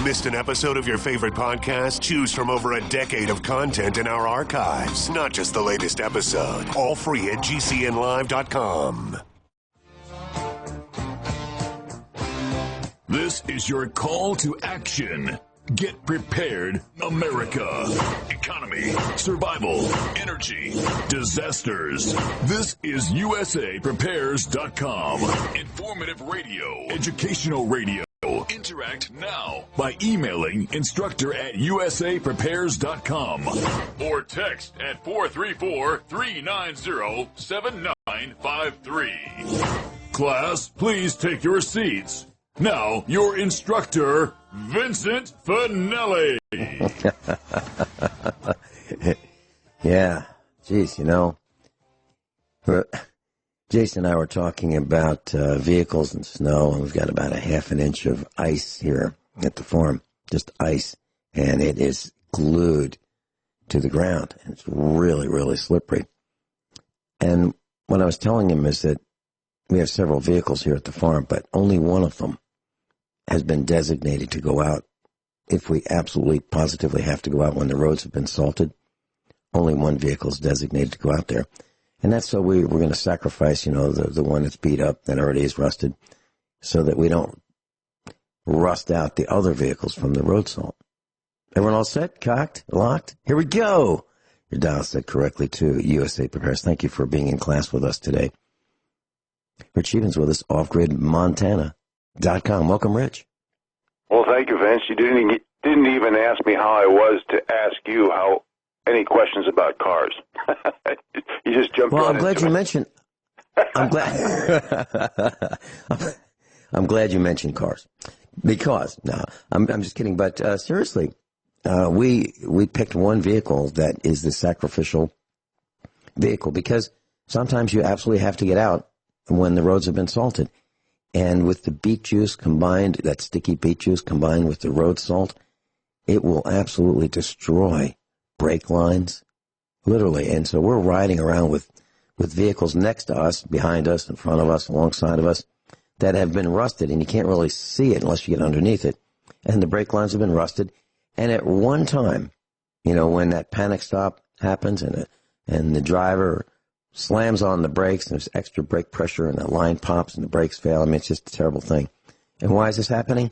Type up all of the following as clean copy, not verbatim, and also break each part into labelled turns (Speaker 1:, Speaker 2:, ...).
Speaker 1: Missed an episode of your favorite podcast? Choose from over a decade of content in our archives, not just the latest episode. All free at GCNlive.com.
Speaker 2: This is your call to action. Get prepared, America. Economy, survival, energy, disasters. This is USAPrepares.com. Informative radio, educational radio. Interact now by emailing instructor@usaprepares.com or text at 434-390-7953. Class, please take your seats. Now, your instructor, Vincent Finelli.
Speaker 3: Yeah, geez, Jason and I were talking about vehicles and snow, and we've got about a half an inch of ice here at the farm, just ice, and it is glued to the ground, and it's really, really slippery. And what I was telling him is that we have several vehicles here at the farm, but only one of them has been designated to go out if we absolutely positively have to go out when the roads have been salted. Only one vehicle is designated to go out there. And that's so we're going to sacrifice, the one that's beat up, that already is rusted, so that we don't rust out the other vehicles from the road salt. Everyone all set? Cocked? Locked? Here we go! Your dial set correctly to USA Prepares. Thank you for being in class with us today. Rich Scheben's with us, Off-Grid Montana.com. Welcome, Rich.
Speaker 4: Well, thank you, Vince. You didn't even ask me how I was to ask you any questions about cars. You just jumped right into it. Well,
Speaker 3: I'm glad you mentioned. I'm glad you mentioned cars, because I'm just kidding. But seriously, we picked one vehicle that is the sacrificial vehicle, because sometimes you absolutely have to get out when the roads have been salted. And with the beet juice combined, that sticky beet juice combined with the road salt, it will absolutely destroy brake lines, literally. And so we're riding around with vehicles next to us, behind us, in front of us, alongside of us, that have been rusted, and you can't really see it unless you get underneath it. And the brake lines have been rusted. And at one time, when that panic stop happens and the driver slams on the brakes, and there's extra brake pressure, and the line pops and the brakes fail. I mean, it's just a terrible thing. And why is this happening?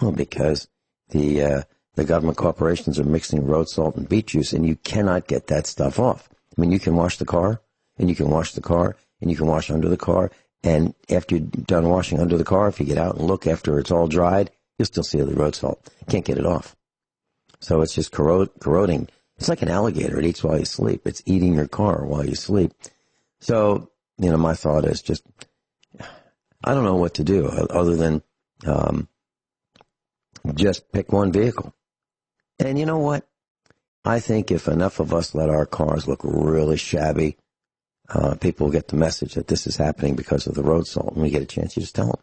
Speaker 3: Well, because the government corporations are mixing road salt and beet juice, and you cannot get that stuff off. I mean, you can wash the car, and you can wash the car, and you can wash under the car, and after you're done washing under the car, if you get out and look after it's all dried, you'll still see the road salt. You can't get it off. So it's just corroding. It's like an alligator. It eats while you sleep. It's eating your car while you sleep. So, my thought is just, I don't know what to do other than just pick one vehicle. And you know what? I think if enough of us let our cars look really shabby, people will get the message that this is happening because of the road salt. When you get a chance, you just tell them.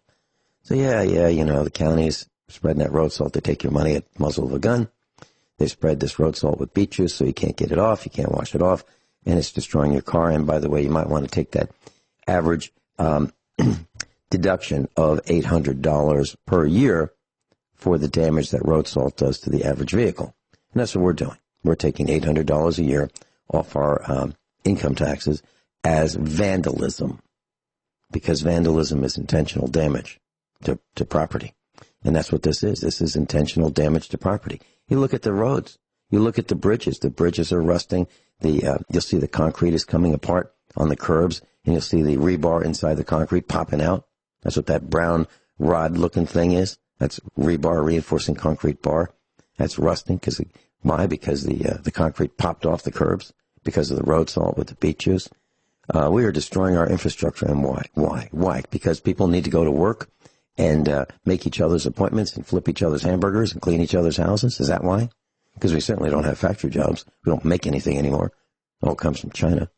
Speaker 3: So, the county's spreading that road salt. They take your money at the muzzle of a gun. They spread this road salt with beet juice so you can't get it off. You can't wash it off. And it's destroying your car. And by the way, you might want to take that average deduction of $800 per year for the damage that road salt does to the average vehicle. And that's what we're doing. We're taking $800 a year off our income taxes as vandalism, because vandalism is intentional damage to property. And that's what this is. This is intentional damage to property. You look at the roads. You look at the bridges. The bridges are rusting. You'll see the concrete is coming apart on the curbs, and you'll see the rebar inside the concrete popping out. That's what that brown rod-looking thing is. That's rebar, reinforcing concrete bar. That's rusting because the concrete popped off the curbs because of the road salt with the beet juice. We are destroying our infrastructure. And why? Because people need to go to work and make each other's appointments and flip each other's hamburgers and clean each other's houses. Is that why? Because we certainly don't have factory jobs. We don't make anything anymore. It all comes from China.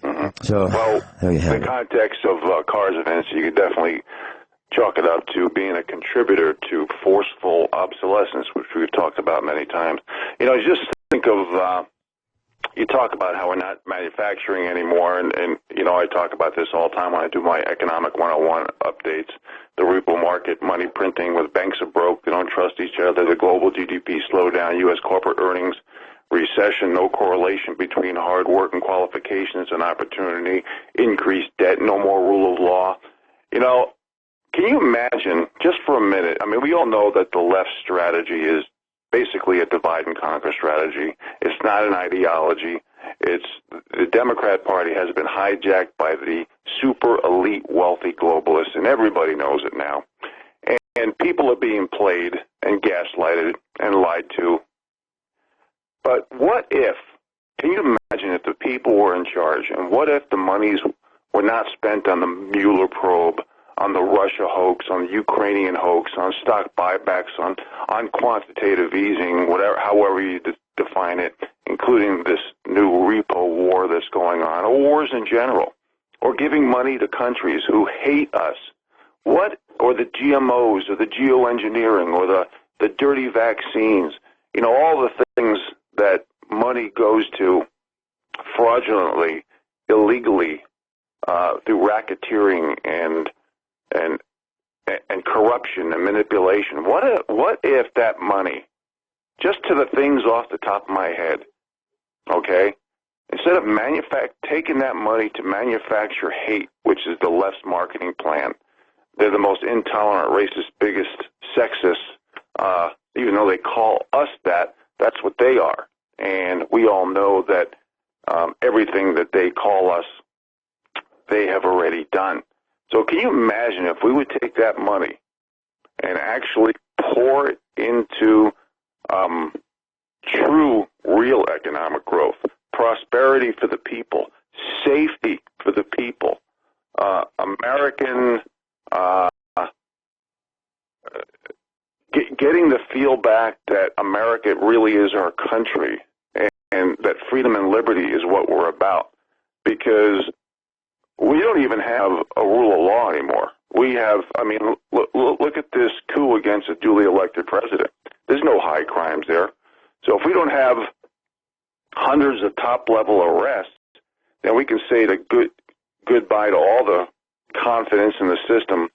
Speaker 4: Mm-hmm.
Speaker 3: So, there you have
Speaker 4: in the context of cars events, you could definitely chalk it up to being a contributor to forceful obsolescence, which we've talked about many times. Just think of, you talk about how we're not manufacturing anymore, and I talk about this all the time when I do my Economic 101 updates. The repo market, money printing, with banks are broke, they don't trust each other, the global GDP slowdown, U.S. corporate earnings, recession, no correlation between hard work and qualifications and opportunity, increased debt, no more rule of law. You know, can you imagine, just for a minute, I mean, we all know that the left strategy is basically a divide and conquer strategy. It's not an ideology. It's the Democrat Party has been hijacked by the super elite wealthy globalists, and everybody knows it now. And people are being played and gaslighted and lied to. But what if, can you imagine if the people were in charge, and what if the monies were not spent on the Mueller probe, on the Russia hoax, on the Ukrainian hoax, on stock buybacks, on quantitative easing, whatever, however you define it, including this new repo war that's going on, or wars in general, or giving money to countries who hate us? What, or the GMOs, or the geoengineering, or the dirty vaccines, you know, all the things that money goes to fraudulently, illegally, through racketeering and corruption and manipulation. What if that money, just to the things off the top of my head, okay, instead of taking that money to manufacture hate, which is the left's marketing plan, they're the most intolerant, racist, biggest, sexist, even though they call us that, that's what they are. And we all know that everything that they call us, they have already done. So can you imagine if we would take that money and actually pour it into true, real economic growth, prosperity for the people, safety for the people, American getting the feel back that America really is our country and that freedom and liberty is what we're about, because we don't even have a rule of law anymore. We have, I mean, look at this coup against a duly elected president. There's no high crimes there. So if we don't have hundreds of top-level arrests, then we can say goodbye to all the confidence in the system,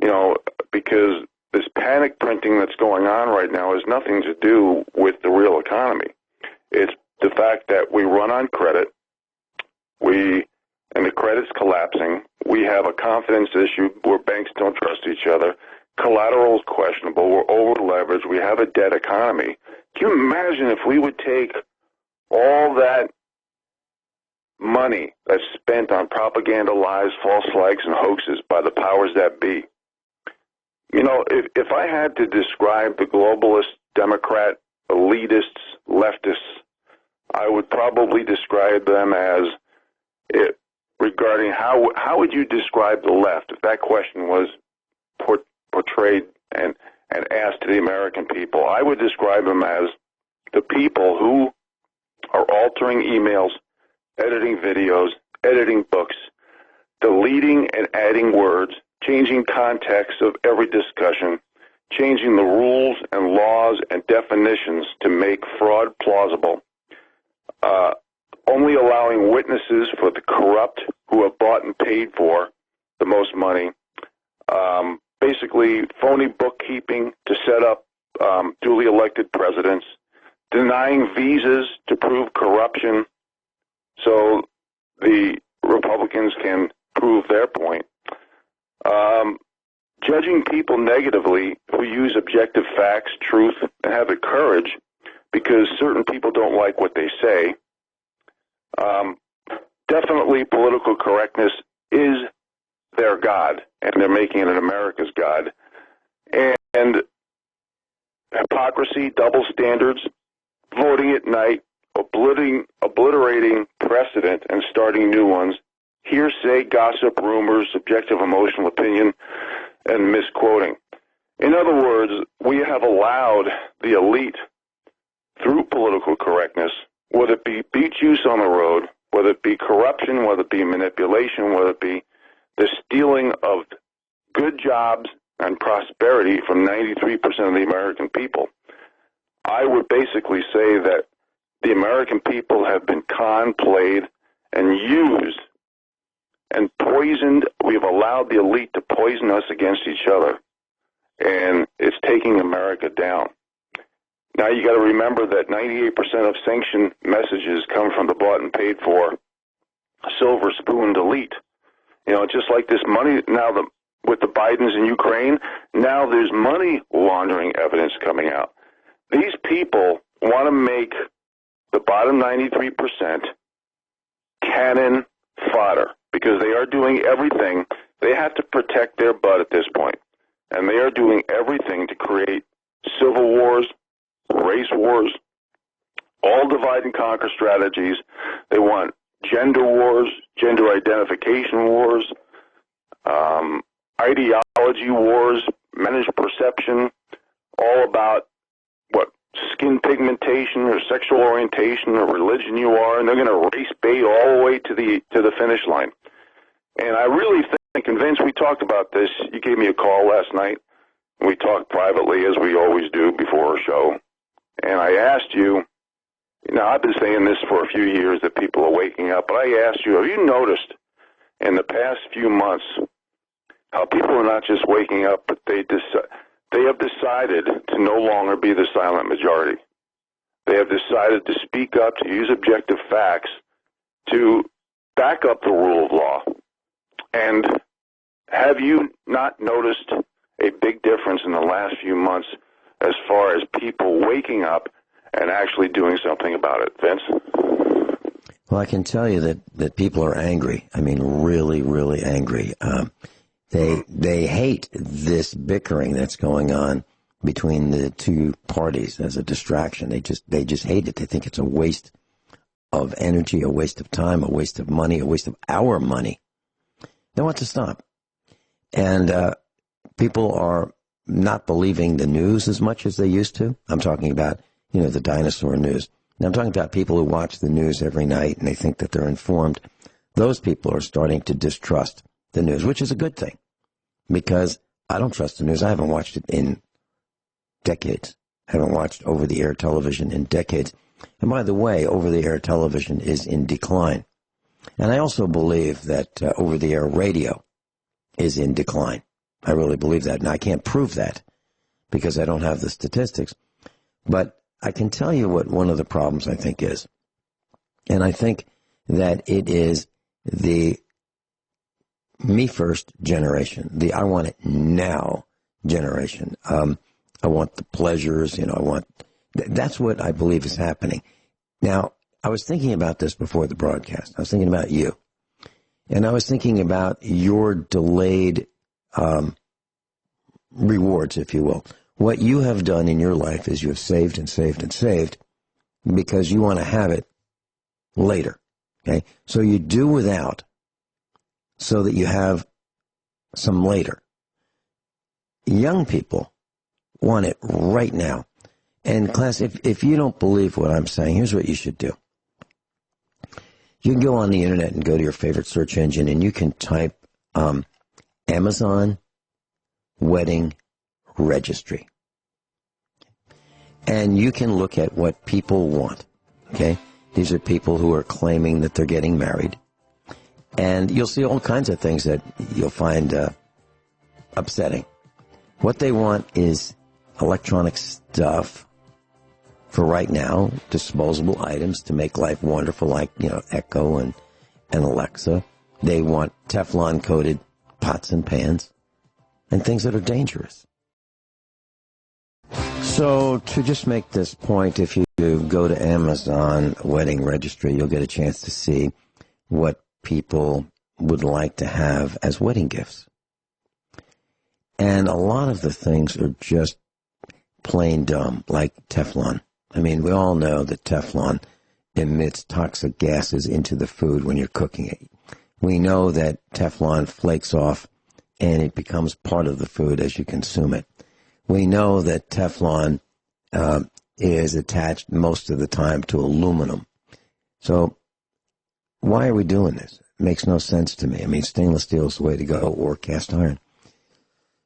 Speaker 4: you know, because this panic printing that's going on right now has nothing to do with the real economy. It's the fact that we run on credit, and the credit's collapsing. We have a confidence issue where banks don't trust each other. Collateral is questionable. We're over-leveraged. We have a debt economy. Can you imagine if we would take all that money that's spent on propaganda, lies, false flags, and hoaxes by the powers that be? You know, if I had to describe the globalist, Democrat, elitists, leftists, I would probably describe them as regarding how would you describe the left if that question was portrayed and asked to the American people? I would describe them as the people who are altering emails, editing videos, editing books, deleting and adding words, changing context of every discussion, changing the rules and laws and definitions to make fraud plausible, only allowing witnesses for the corrupt who have bought and paid for the most money, basically phony bookkeeping to set up duly elected presidents, denying visas to prove corruption so the Republicans can prove their point, judging people negatively who use objective facts, truth, and have the courage because certain people don't like what they say. Definitely political correctness is their God, and they're making it an America's God. And hypocrisy, double standards, voting at night, obliterating precedent and starting new ones, hearsay, gossip, rumors, subjective emotional opinion, and misquoting. In other words, we have allowed the elite, through political correctness, whether it be beach use on the road, whether it be corruption, whether it be manipulation, whether it be the stealing of good jobs and prosperity from 93% of the American people. I would basically say that the American people have been played, and used and poisoned. We've allowed the elite to poison us against each other. and it's taking America down. Now you got to remember that 98% of sanctioned messages come from the bought and paid for silver spoon elite. You know, just like this money now with the Bidens in Ukraine, now there's money laundering evidence coming out. These people want to make the bottom 93% cannon fodder because they are doing everything. They have to protect their butt at this point, and they are doing everything to create civil wars, race wars, all divide and conquer strategies. They want gender wars, gender identification wars, ideology wars, managed perception, all about what skin pigmentation or sexual orientation or religion you are, and they're going to race bait all the way to the finish line. And I really think, and Vince, we talked about this. You gave me a call last night. We talked privately, as we always do before our show. And I asked you, I've been saying this for a few years that people are waking up, but I asked you, have you noticed in the past few months how people are not just waking up, but they have decided to no longer be the silent majority. They have decided to speak up, to use objective facts, to back up the rule of law. And have you not noticed a big difference in the last few months as far as people waking up and actually doing something about it? Vince?
Speaker 3: Well, I can tell you that people are angry. I mean, really, really angry. They hate this bickering that's going on between the two parties as a distraction. They just hate it. They think it's a waste of energy, a waste of time, a waste of money, a waste of our money. They want to stop. And people are not believing the news as much as they used to. I'm talking about, the dinosaur news. Now, I'm talking about people who watch the news every night and they think that they're informed. Those people are starting to distrust the news, which is a good thing, because I don't trust the news. I haven't watched it in decades. I haven't watched over-the-air television in decades. And by the way, over-the-air television is in decline. And I also believe that over-the-air radio is in decline. I really believe that. And I can't prove that because I don't have the statistics. But I can tell you what one of the problems I think is. And I think that it is the me first generation, the I want it now generation. I want the pleasures, that's what I believe is happening. Now, I was thinking about this before the broadcast. I was thinking about you. And I was thinking about your delayed rewards, if you will. What you have done in your life is you have saved and saved and saved because you want to have it later. Okay? So you do without so that you have some later. Young people want it right now. And class, if you don't believe what I'm saying, here's what you should do. You can go on the internet and go to your favorite search engine and you can type Amazon wedding registry. And you can look at what people want. Okay? These are people who are claiming that they're getting married. And you'll see all kinds of things that you'll find upsetting. What they want is electronic stuff for right now, disposable items to make life wonderful, like, Echo and Alexa. They want Teflon-coated pots and pans and things that are dangerous. So to just make this point, if you go to Amazon Wedding Registry, you'll get a chance to see what people would like to have as wedding gifts. And a lot of the things are just plain dumb, like Teflon. I mean, we all know that Teflon emits toxic gases into the food when you're cooking it. We know that Teflon flakes off and it becomes part of the food as you consume it. We know that Teflon is attached most of the time to aluminum. So why are we doing this? It makes no sense to me. I mean, stainless steel is the way to go, or cast iron.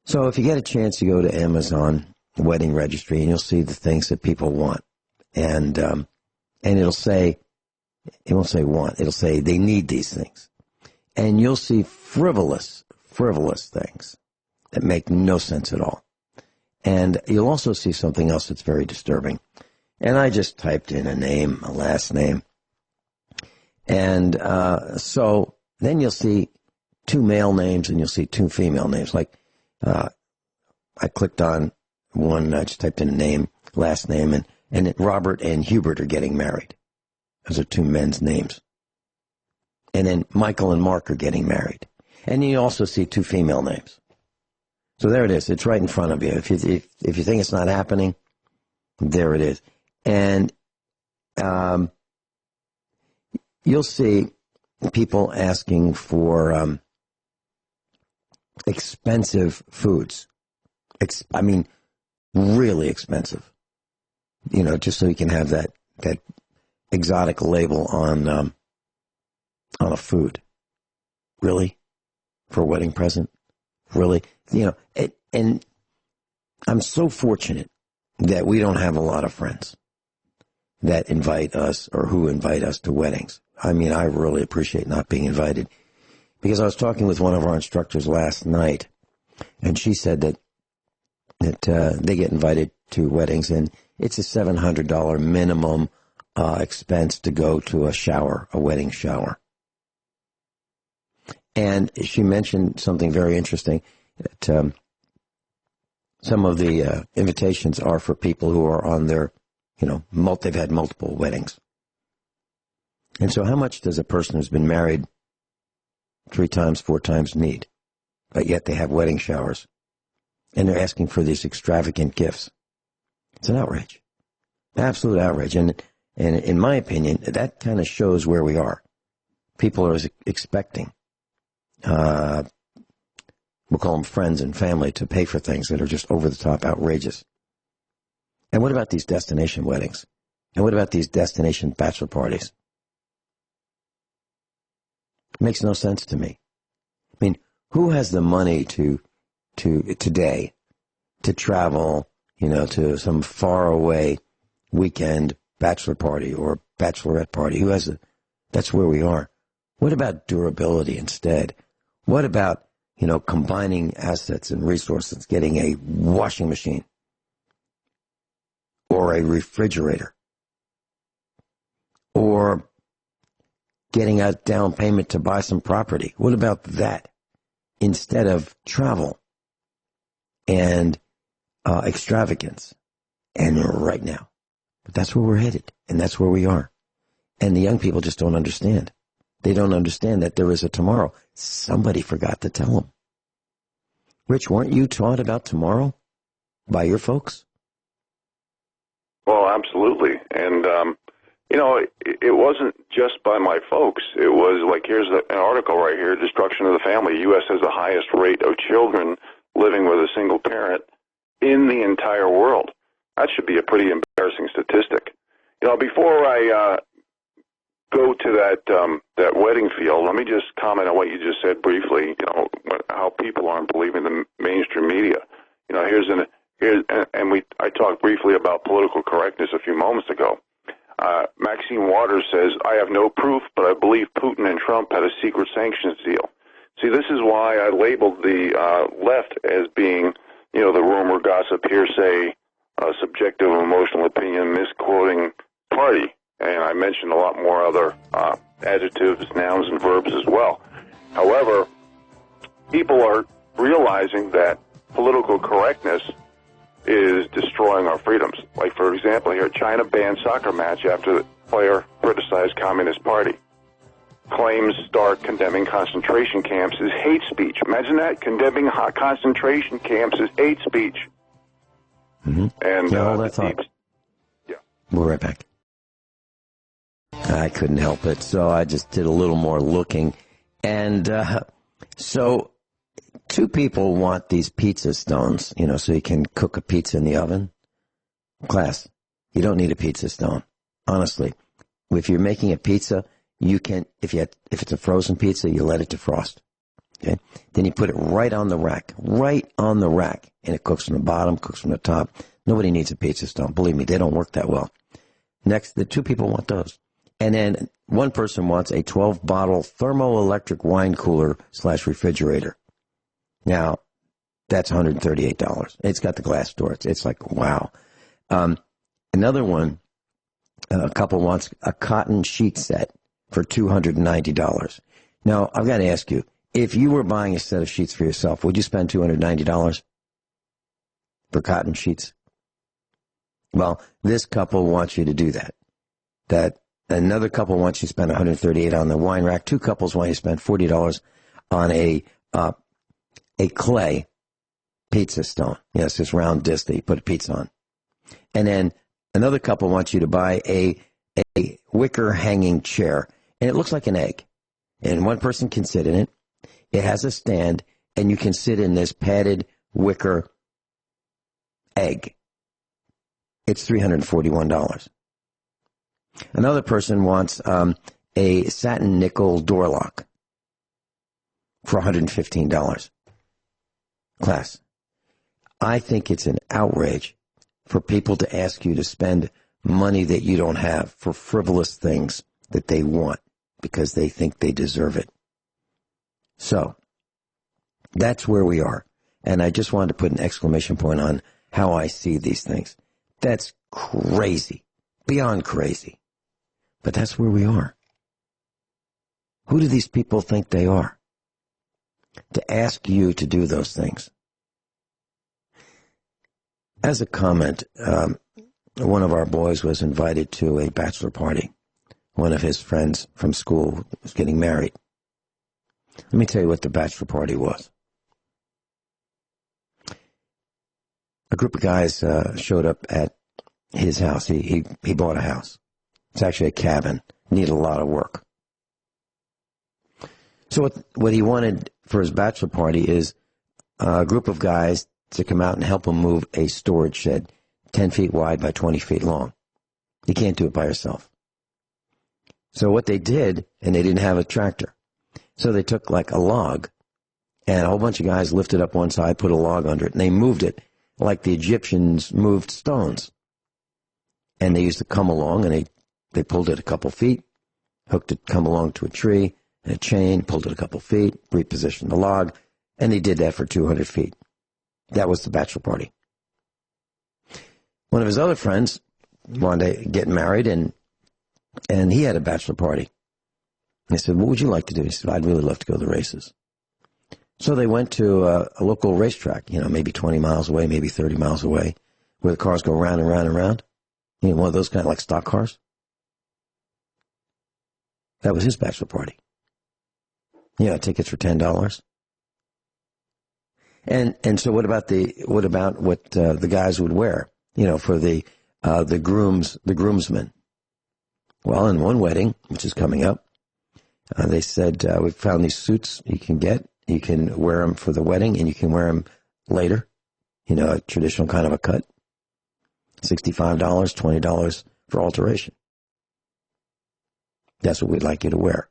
Speaker 3: So if you get a chance, you go to Amazon Wedding Registry and you'll see the things that people want. And it'll say, it won't say want, it'll say they need these things. And you'll see frivolous things that make no sense at all. And you'll also see something else that's very disturbing. And I just typed in a name, a last name. And so then you'll see 2 male names and you'll see 2 female names. Like I clicked on one, I just typed in a name, last name, and Robert and Hubert are getting married. Those are 2 men's names. And then Michael and Mark are getting married. And you also see 2 female names. So there it is. It's right in front of you. If you think it's not happening, there it is. And you'll see people asking for expensive foods. Really expensive. Just so you can have that exotic label on a food. Really? For a wedding present? Really? And I'm so fortunate that we don't have a lot of friends that invite us or who invite us to weddings. I really appreciate not being invited, because I was talking with one of our instructors last night, and she said that they get invited to weddings, and it's a $700 minimum expense to go to a wedding shower. And she mentioned something very interesting, that some of the invitations are for people who are on their, they've had multiple weddings. And so how much does a person who's been married 3 times, 4 times need? But yet they have wedding showers. And they're asking for these extravagant gifts. It's an outrage. Absolute outrage. And in my opinion, that kind of shows where we are. People are expecting, we'll call them friends and family, to pay for things that are just over the top outrageous. And what about these destination weddings? And what about these destination bachelor parties? It makes no sense to me. Who has the money to today to travel, to some faraway weekend bachelor party or bachelorette party? That's where we are. What about durability instead? What about, combining assets and resources, getting a washing machine or a refrigerator, or getting a down payment to buy some property? What about that instead of travel and extravagance? And right now, but that's where we're headed, and that's where we are. And the young people just don't understand. They don't understand that there is a tomorrow. Somebody forgot to tell them. Rich, weren't you taught about tomorrow by your folks?
Speaker 4: Well, absolutely. And, it wasn't just by my folks. It was like, here's an article right here, Destruction of the Family. U.S. has the highest rate of children living with a single parent in the entire world. That should be a pretty embarrassing statistic. Before I go to that wedding field, let me just comment on what you just said briefly. How people aren't believing the mainstream media. I talked briefly about political correctness a few moments ago. Maxine Waters says, "I have no proof, but I believe Putin and Trump had a secret sanctions deal." See, this is why I labeled the left as being, the rumor, gossip, hearsay, subjective, emotional opinion, misquoting party. And I mentioned a lot more other adjectives, nouns, and verbs as well. However, people are realizing that political correctness is destroying our freedoms. Like, for example, here, China banned soccer match after the player criticized Communist Party. Claims start condemning concentration camps is hate speech. Imagine that, condemning concentration camps is hate speech.
Speaker 3: Mm-hmm.
Speaker 4: And
Speaker 3: hold that thought.
Speaker 4: Yeah.
Speaker 3: We'll be right back. I couldn't help it, so I just did a little more looking. And so 2 people want these pizza stones, so you can cook a pizza in the oven. Class, you don't need a pizza stone. Honestly, if you're making a pizza, you can, if it's a frozen pizza, you let it defrost. Okay? Then you put it right on the rack, and it cooks from the bottom, cooks from the top. Nobody needs a pizza stone. Believe me, they don't work that well. Next, the 2 people want those. And then one person wants a 12-bottle thermoelectric wine cooler / refrigerator. Now, That's $138. It's got the glass door. It's like, wow. Another one, a couple wants a cotton sheet set for $290. Now, I've got to ask you, if you were buying a set of sheets for yourself, would you spend $290 for cotton sheets? Well, this couple wants you to do that. That another couple wants you to spend $138 on the wine rack. Two couples want you to spend $40 on a clay pizza stone. Yes, this round disc that you put a pizza on. And then another couple wants you to buy a wicker hanging chair, and it looks like an egg. And one person can sit in it. It has a stand, and you can sit in this padded wicker egg. It's $341. Another person wants a satin nickel door lock for $115. Class, I think it's an outrage for people to ask you to spend money that you don't have for frivolous things that they want because they think they deserve it. So, that's where we are. And I just wanted to put an exclamation point on how I see these things. That's crazy. Beyond crazy. But that's where we are. Who do these people think they are? To ask you to do those things. As a comment, one of our boys was invited to a bachelor party. One of his friends from school was getting married. Let me tell you what the bachelor party was. A group of guys showed up at his house. He bought a house. It's actually a cabin. Needed a lot of work. So what he wanted for his bachelor party is a group of guys to come out and help him move a storage shed 10 feet wide by 20 feet long. You can't do it by yourself. So what they did, and they didn't have a tractor, so they took like a log, and a whole bunch of guys lifted up one side, put a log under it, and they moved it like the Egyptians moved stones. And they used to come along, and they pulled it a couple feet, hooked it, come along to a tree, and a chain, pulled it a couple feet, repositioned the log, and they did that for 200 feet. That was the bachelor party. One of his other friends wanted to get married, and he had a bachelor party. And I said, what would you like to do? He said, I'd really love to go to the races. So they went to a local racetrack, maybe 20 miles away, maybe 30 miles away, where the cars go round and round and round. One of those kind of like stock cars. That was his bachelor party. Tickets for $10. And so what about what the guys would wear, for the groomsmen? Well, in one wedding, which is coming up, they said, we found these suits you can get. You can wear them for the wedding, and you can wear them later, a traditional kind of a cut. $65, $20 for alteration. That's what we'd like you to wear.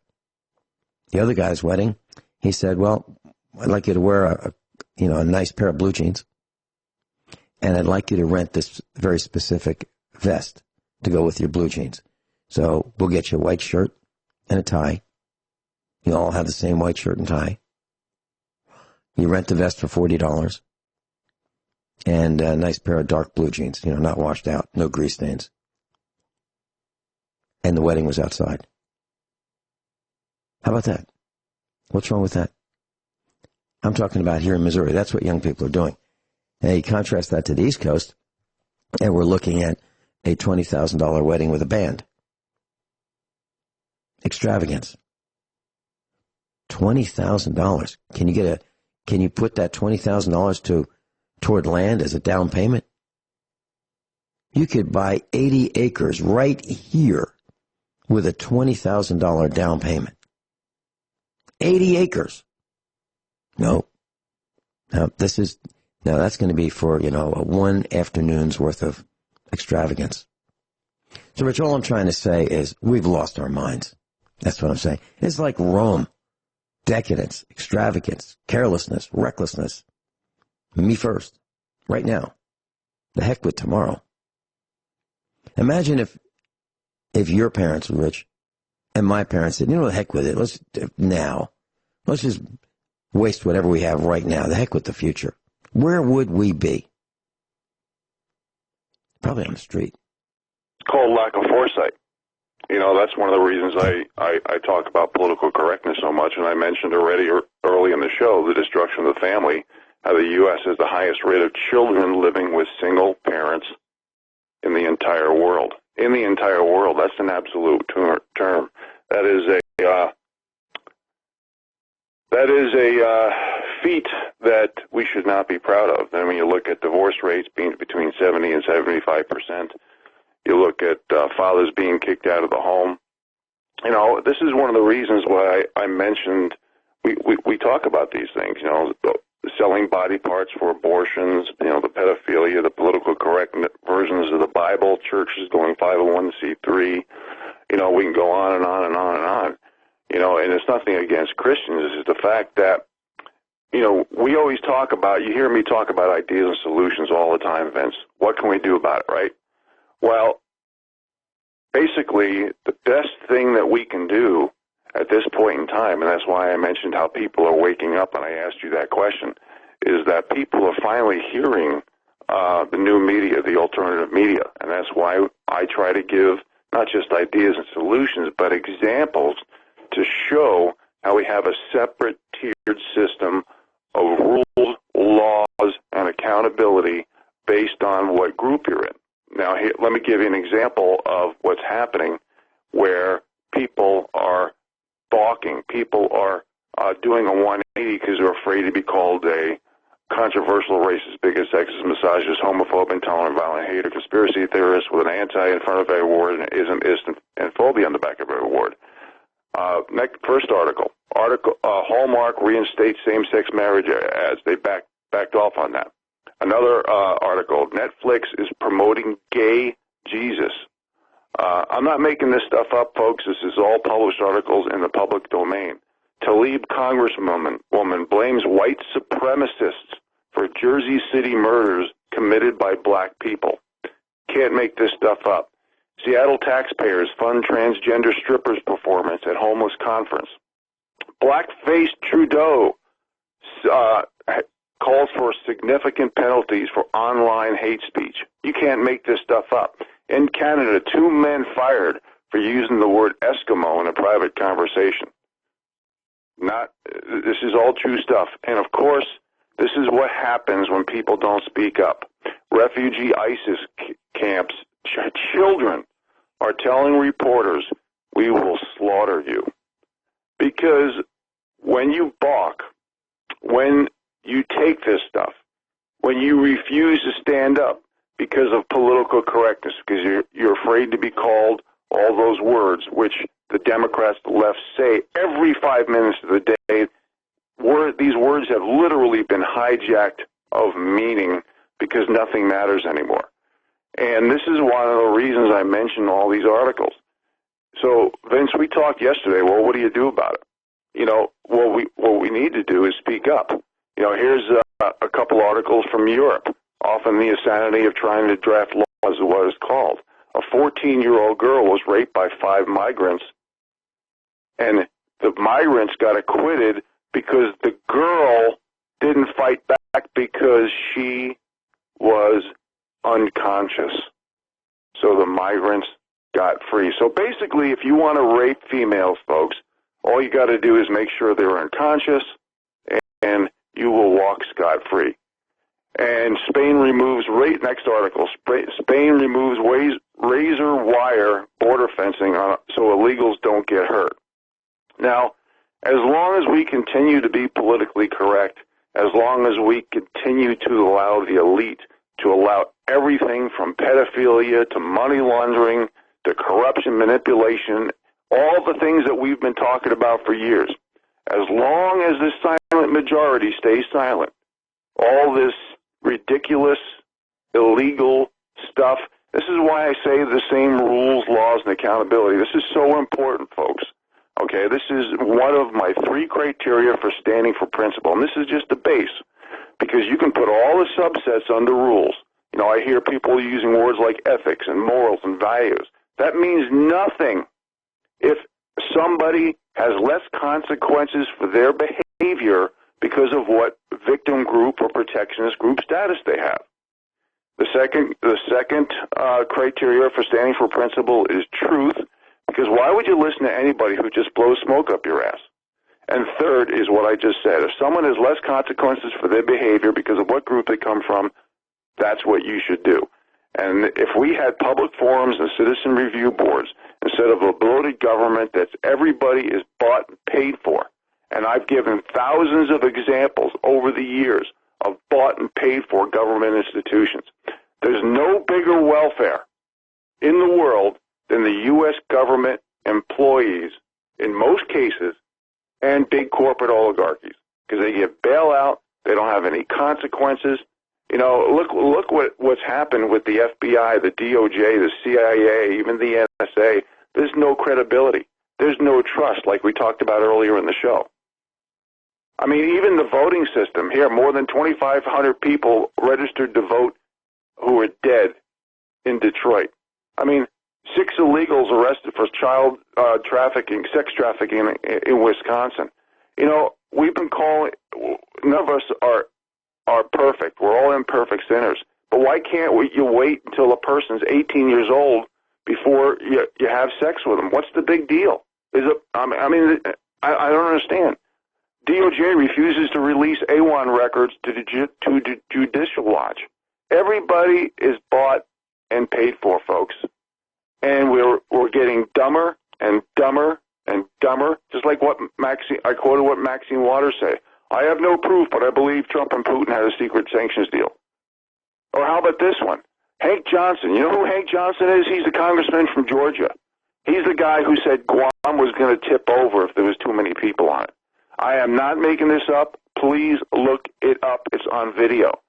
Speaker 3: The other guy's wedding, he said, well, I'd like you to wear a nice pair of blue jeans, and I'd like you to rent this very specific vest to go with your blue jeans. So we'll get you a white shirt and a tie. You all have the same white shirt and tie. You rent the vest for $40 and a nice pair of dark blue jeans, not washed out, no grease stains. And the wedding was outside. How about that? What's wrong with that? I'm talking about here in Missouri. That's what young people are doing. And you contrast that to the East Coast, and we're looking at a $20,000 wedding with a band. Extravagance. $20,000. Can you put that $20,000 toward land as a down payment? You could buy 80 acres right here with a $20,000 down payment. 80 acres. No, that's going to be for, one afternoon's worth of extravagance. So, Rich, all I'm trying to say is we've lost our minds. That's what I'm saying. It's like Rome. Decadence, extravagance, carelessness, recklessness. Me first. Right now. The heck with tomorrow. Imagine if your parents were rich and my parents said, the heck with it. Let's just waste whatever we have right now. The heck with the future. where would we be? Probably on the street.
Speaker 4: It's called lack of foresight. You know, that's one of the reasons I talk about political correctness so much, and I mentioned already early in the show the destruction of the family, how the U.S. has the highest rate of children living with single parents in the entire world. In the entire world, that's an absolute term. That is a feat that we should not be proud of. And when you look at divorce rates being between 70 and 75%, you look at fathers being kicked out of the home. You know, this is one of the reasons why I mentioned we talk about these things. You know, selling body parts for abortions. You know, the pedophilia, the political correct versions of the Bible, churches going 501c3. You know, we can go on and on and on and on. You know, and it's nothing against Christians. It's the fact that, you know, we always talk about, you hear me talk about ideas and solutions all the time, Vince. What can we do about it, right? Well, basically, the best thing that we can do at this point in time, and that's why I mentioned how people are waking up, and I asked you that question, is that people are finally hearing the new media, the alternative media, and that's why I try to give not just ideas and solutions, but examples to show how we have a separate tiered system of rules, laws, and accountability based on what group you're in. Now, here, let me give you an example of what's happening where people are balking. People are doing a 180 because they're afraid to be called a controversial racist, bigot, sexist, misogynist, homophobe, intolerant, violent, hater, conspiracy theorist with an anti in front of every word and ism, and phobia on the back of every word. Next, first article. Hallmark reinstates same-sex marriage ads. They backed off on that. Another article. Netflix is promoting gay Jesus. I'm not making this stuff up, folks. This is all published articles in the public domain. Tlaib congresswoman blames white supremacists for Jersey City murders committed by black people. Can't make this stuff up. Seattle taxpayers fund transgender strippers' performance at homeless conference. Black-faced Trudeau calls for significant penalties for online hate speech. You can't make this stuff up. In Canada, 2 men fired for using the word Eskimo in a private conversation. This is all true stuff. And of course, this is what happens when people don't speak up. Refugee ISIS camps, children are telling reporters, we will slaughter you. Because when you balk, when you take this stuff, when you refuse to stand up because of political correctness, because you're afraid to be called all those words, which the Democrats, the left say every 5 minutes of the day, these words have literally been hijacked of meaning because nothing matters anymore. And this is one of the reasons I mentioned all these articles. So, Vince, we talked yesterday. Well, what do you do about it? You know, what we need to do is speak up. You know, here's a couple articles from Europe. Often the insanity of trying to draft laws is what it's called. A 14-year-old girl was raped by 5 migrants, and the migrants got acquitted because the girl didn't fight back because she was unconscious. So the migrants got free. So basically, if you want to rape females, folks, all you got to do is make sure they're unconscious, and you will walk scot-free. And Spain removes, next article, Spain removes razor wire border fencing so illegals don't get hurt. Now, as long as we continue to be politically correct, as long as we continue to allow the elite to allow everything from pedophilia to money laundering to corruption, manipulation, all the things that we've been talking about for years, as long as this silent majority stays silent, all this ridiculous, illegal stuff. This is why I say the same rules, laws, and accountability. This is so important, folks. Okay, this is one of my 3 criteria for standing for principle, and this is just the base, because you can put all the subsets under rules. You know, I hear people using words like ethics and morals and values. That means nothing if somebody has less consequences for their behavior because of what victim group or protectionist group status they have. The second criteria for standing for principle is truth, because why would you listen to anybody who just blows smoke up your ass? And third is what I just said. If someone has less consequences for their behavior because of what group they come from, that's what you should do. And if we had public forums and citizen review boards instead of a bloated government that everybody is bought and paid for, and I've given thousands of examples over the years of bought and paid for government institutions. There's no bigger welfare in the world than the U.S. government employees, in most cases, and big corporate oligarchies, because they get bailout, they don't have any consequences. You know, look what's happened with the FBI, the DOJ, the CIA, even the NSA. There's no credibility. There's no trust, like we talked about earlier in the show. I mean, even the voting system here, more than 2,500 people registered to vote who are dead in Detroit. I mean, 6 illegals arrested for child trafficking, sex trafficking in Wisconsin. You know, we've been calling, none of us are perfect. We're all imperfect sinners. But why can't you wait until a person's 18 years old before you have sex with them? What's the big deal? I don't understand. DOJ refuses to release A1 records to the Judicial Watch. Everybody is bought and paid for, folks. And we're getting dumber and dumber and dumber, just like I quoted what Maxine Waters said. I have no proof, but I believe Trump and Putin had a secret sanctions deal. Or how about this one? Hank Johnson. You know who Hank Johnson is? He's the congressman from Georgia. He's the guy who said Guam was going to tip over if there was too many people on it. I am not making this up. Please look it up. It's on video.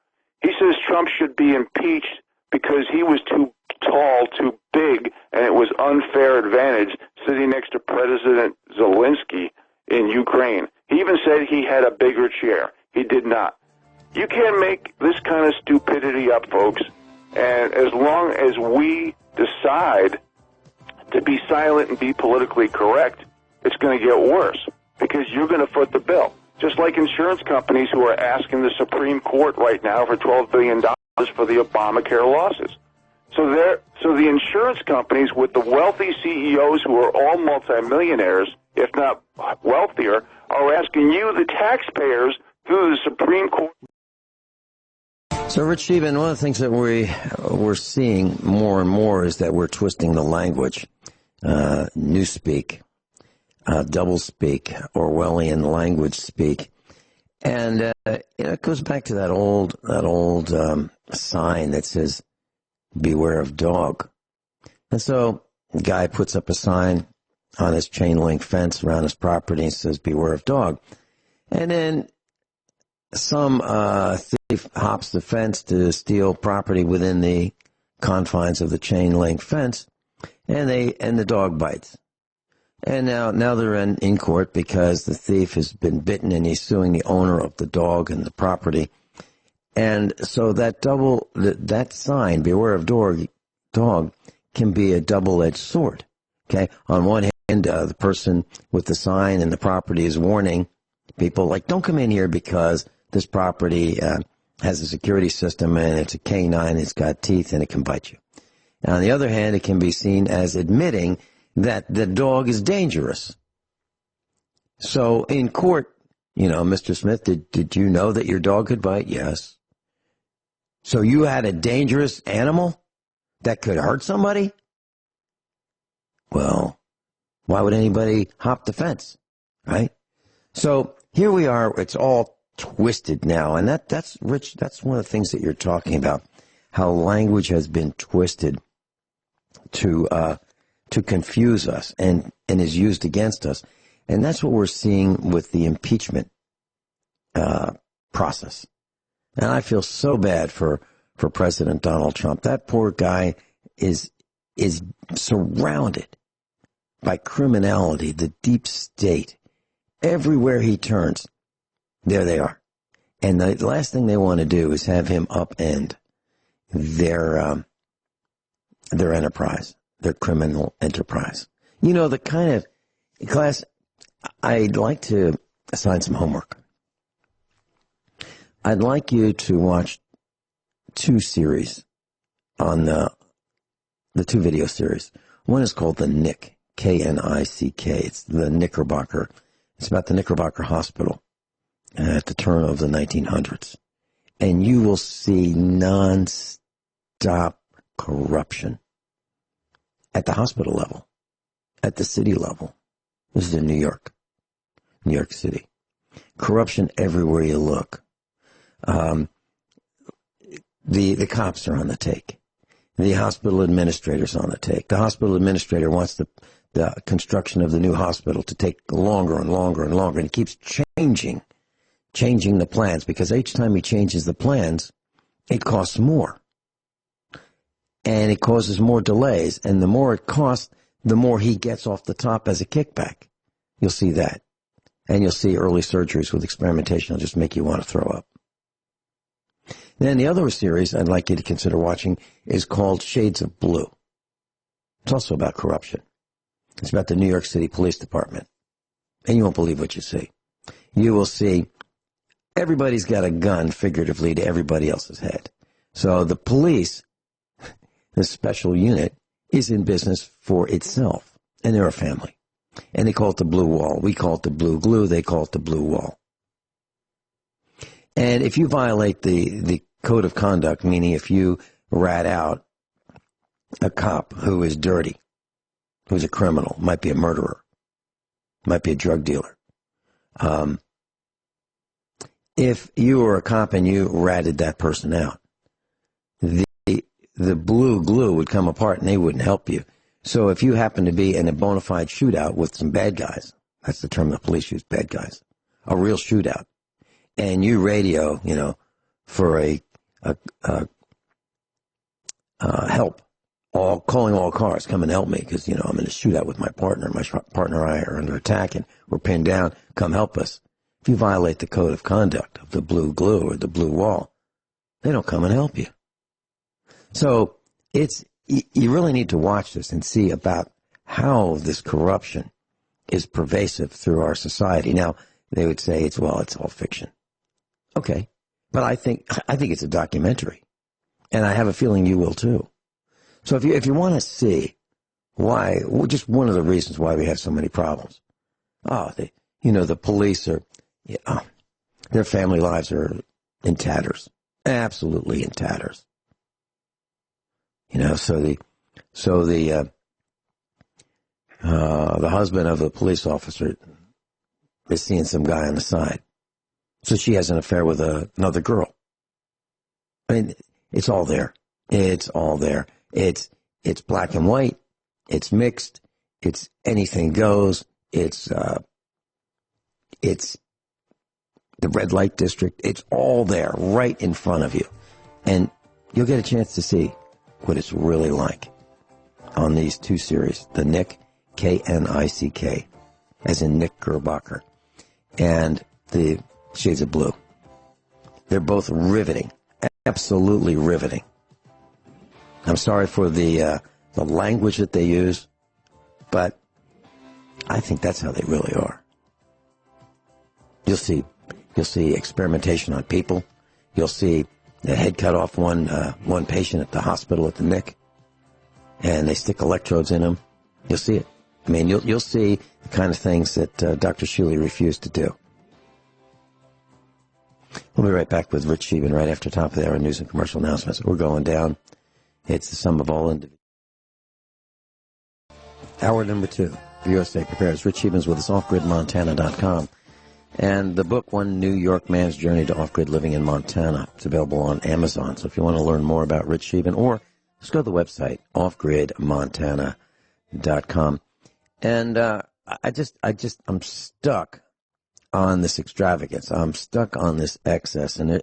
Speaker 4: He says Trump should be impeached because he was too tall, too big, and it was unfair advantage sitting next to President Zelensky in Ukraine. He even said he had a bigger chair. He did not. You can't make this kind of stupidity up, folks. And as long as we decide to be silent and be politically correct, it's going to get worse because you're going to foot the bill. Just like insurance companies who are asking the Supreme Court right now for $12 billion for the Obamacare losses. So the insurance companies with the wealthy CEOs who are all multimillionaires, if not wealthier, are asking you, the taxpayers, through the Supreme Court.
Speaker 3: So, Rich Scheben, one of the things that we're seeing more and more is that we're twisting the language, newspeak, doublespeak, Orwellian language speak, and it goes back to that old sign that says "Beware of dog." And so, the guy puts up a sign on his chain link fence around his property and says "Beware of dog," and then some thief hops the fence to steal property within the confines of the chain link fence, and the dog bites. And now they're in court because the thief has been bitten and he's suing the owner of the dog and the property. And so that sign, "Beware of dog," can be a double-edged sword. Okay, on one hand, the person with the sign and the property is warning people, like, don't come in here because this property has a security system and it's a canine, it's got teeth, and it can bite you. And on the other hand, it can be seen as admitting that the dog is dangerous. So in court, Mr. Smith, did you know that your dog could bite? Yes. So you had a dangerous animal that could hurt somebody? Well, why would anybody hop the fence, right? So here we are. It's all twisted now, and that's Rich. That's one of the things that you're talking about. How language has been twisted to confuse us and is used against us, and that's what we're seeing with the impeachment process. And I feel so bad for President Donald Trump. That poor guy is surrounded by criminality, the deep state. Everywhere he turns, there they are. And the last thing they want to do is have him upend their enterprise, their criminal enterprise. The kind of class, I'd like to assign some homework. I'd like you to watch two series on the two video series. One is called The Nick, K-N-I-C-K. It's the Knickerbocker. It's about the Knickerbocker Hospital at the turn of the 1900s. And you will see non-stop corruption at the hospital level, at the city level. This is in New York City. Corruption everywhere you look. The cops are on the take. The hospital administrator's on the take. The hospital administrator wants the construction of the new hospital to take longer and longer and longer, and he keeps changing the plans, because each time he changes the plans, it costs more. And it causes more delays, and the more it costs, the more he gets off the top as a kickback. You'll see that. And you'll see early surgeries with experimentation. It'll just make you want to throw up. Then the other series I'd like you to consider watching is called Shades of Blue. It's also about corruption. It's about the New York City Police Department. And you won't believe what you see. You will see everybody's got a gun, figuratively, to everybody else's head. So the police, this special unit, is in business for itself. And they're a family. And they call it the blue wall. We call it the blue glue. They call it the blue wall. And if you violate the code of conduct, meaning if you rat out a cop who is dirty, who's a criminal, might be a murderer, might be a drug dealer. If you were a cop and you ratted that person out, the blue glue would come apart and they wouldn't help you. So if you happen to be in a bona fide shootout with some bad guys, that's the term the police use, bad guys, a real shootout, and you radio, for a help, calling all cars, come and help me, because, I'm in a shootout with my partner. My partner and I are under attack and we're pinned down. Come help us. If you violate the code of conduct of the blue glue or the blue wall, they don't come and help you. So you really need to watch this and see about how this corruption is pervasive through our society. Now, they would say it's all fiction. Okay. But I think it's a documentary. And I have a feeling you will too. So if you want to see why, just one of the reasons why we have so many problems. The police are, their family lives are in tatters. Absolutely in tatters. So the husband of the police officer is seeing some guy on the side. So she has an affair with another girl. I mean, it's all there. It's all there. It's black and white. It's mixed. It's anything goes. It's the red light district. It's all there right in front of you. And you'll get a chance to see what it's really like on these two series. The Nick, K-N-I-C-K, as in Knickerbocker, and the Shades of Blue. They're both riveting. Absolutely riveting. I'm sorry for the language that they use, but I think that's how they really are. You'll see experimentation on people. You'll see the head cut off one patient at the hospital at the Nick, and they stick electrodes in him. You'll see it. I mean, you'll see the kind of things that Dr. Shealy refused to do. We'll be right back with Rich Scheben right after top of the hour news and commercial announcements. We're going down. It's the sum of all individuals. Hour number 2. USA Prepares. Rich Scheben's with us, offgridmontana.com. And the book, One New York Man's Journey to Off-Grid Living in Montana. It's available on Amazon. So if you want to learn more about Rich Scheben, or just go to the website, offgridmontana.com. And I'm stuck on this extravagance. I'm stuck on this excess. And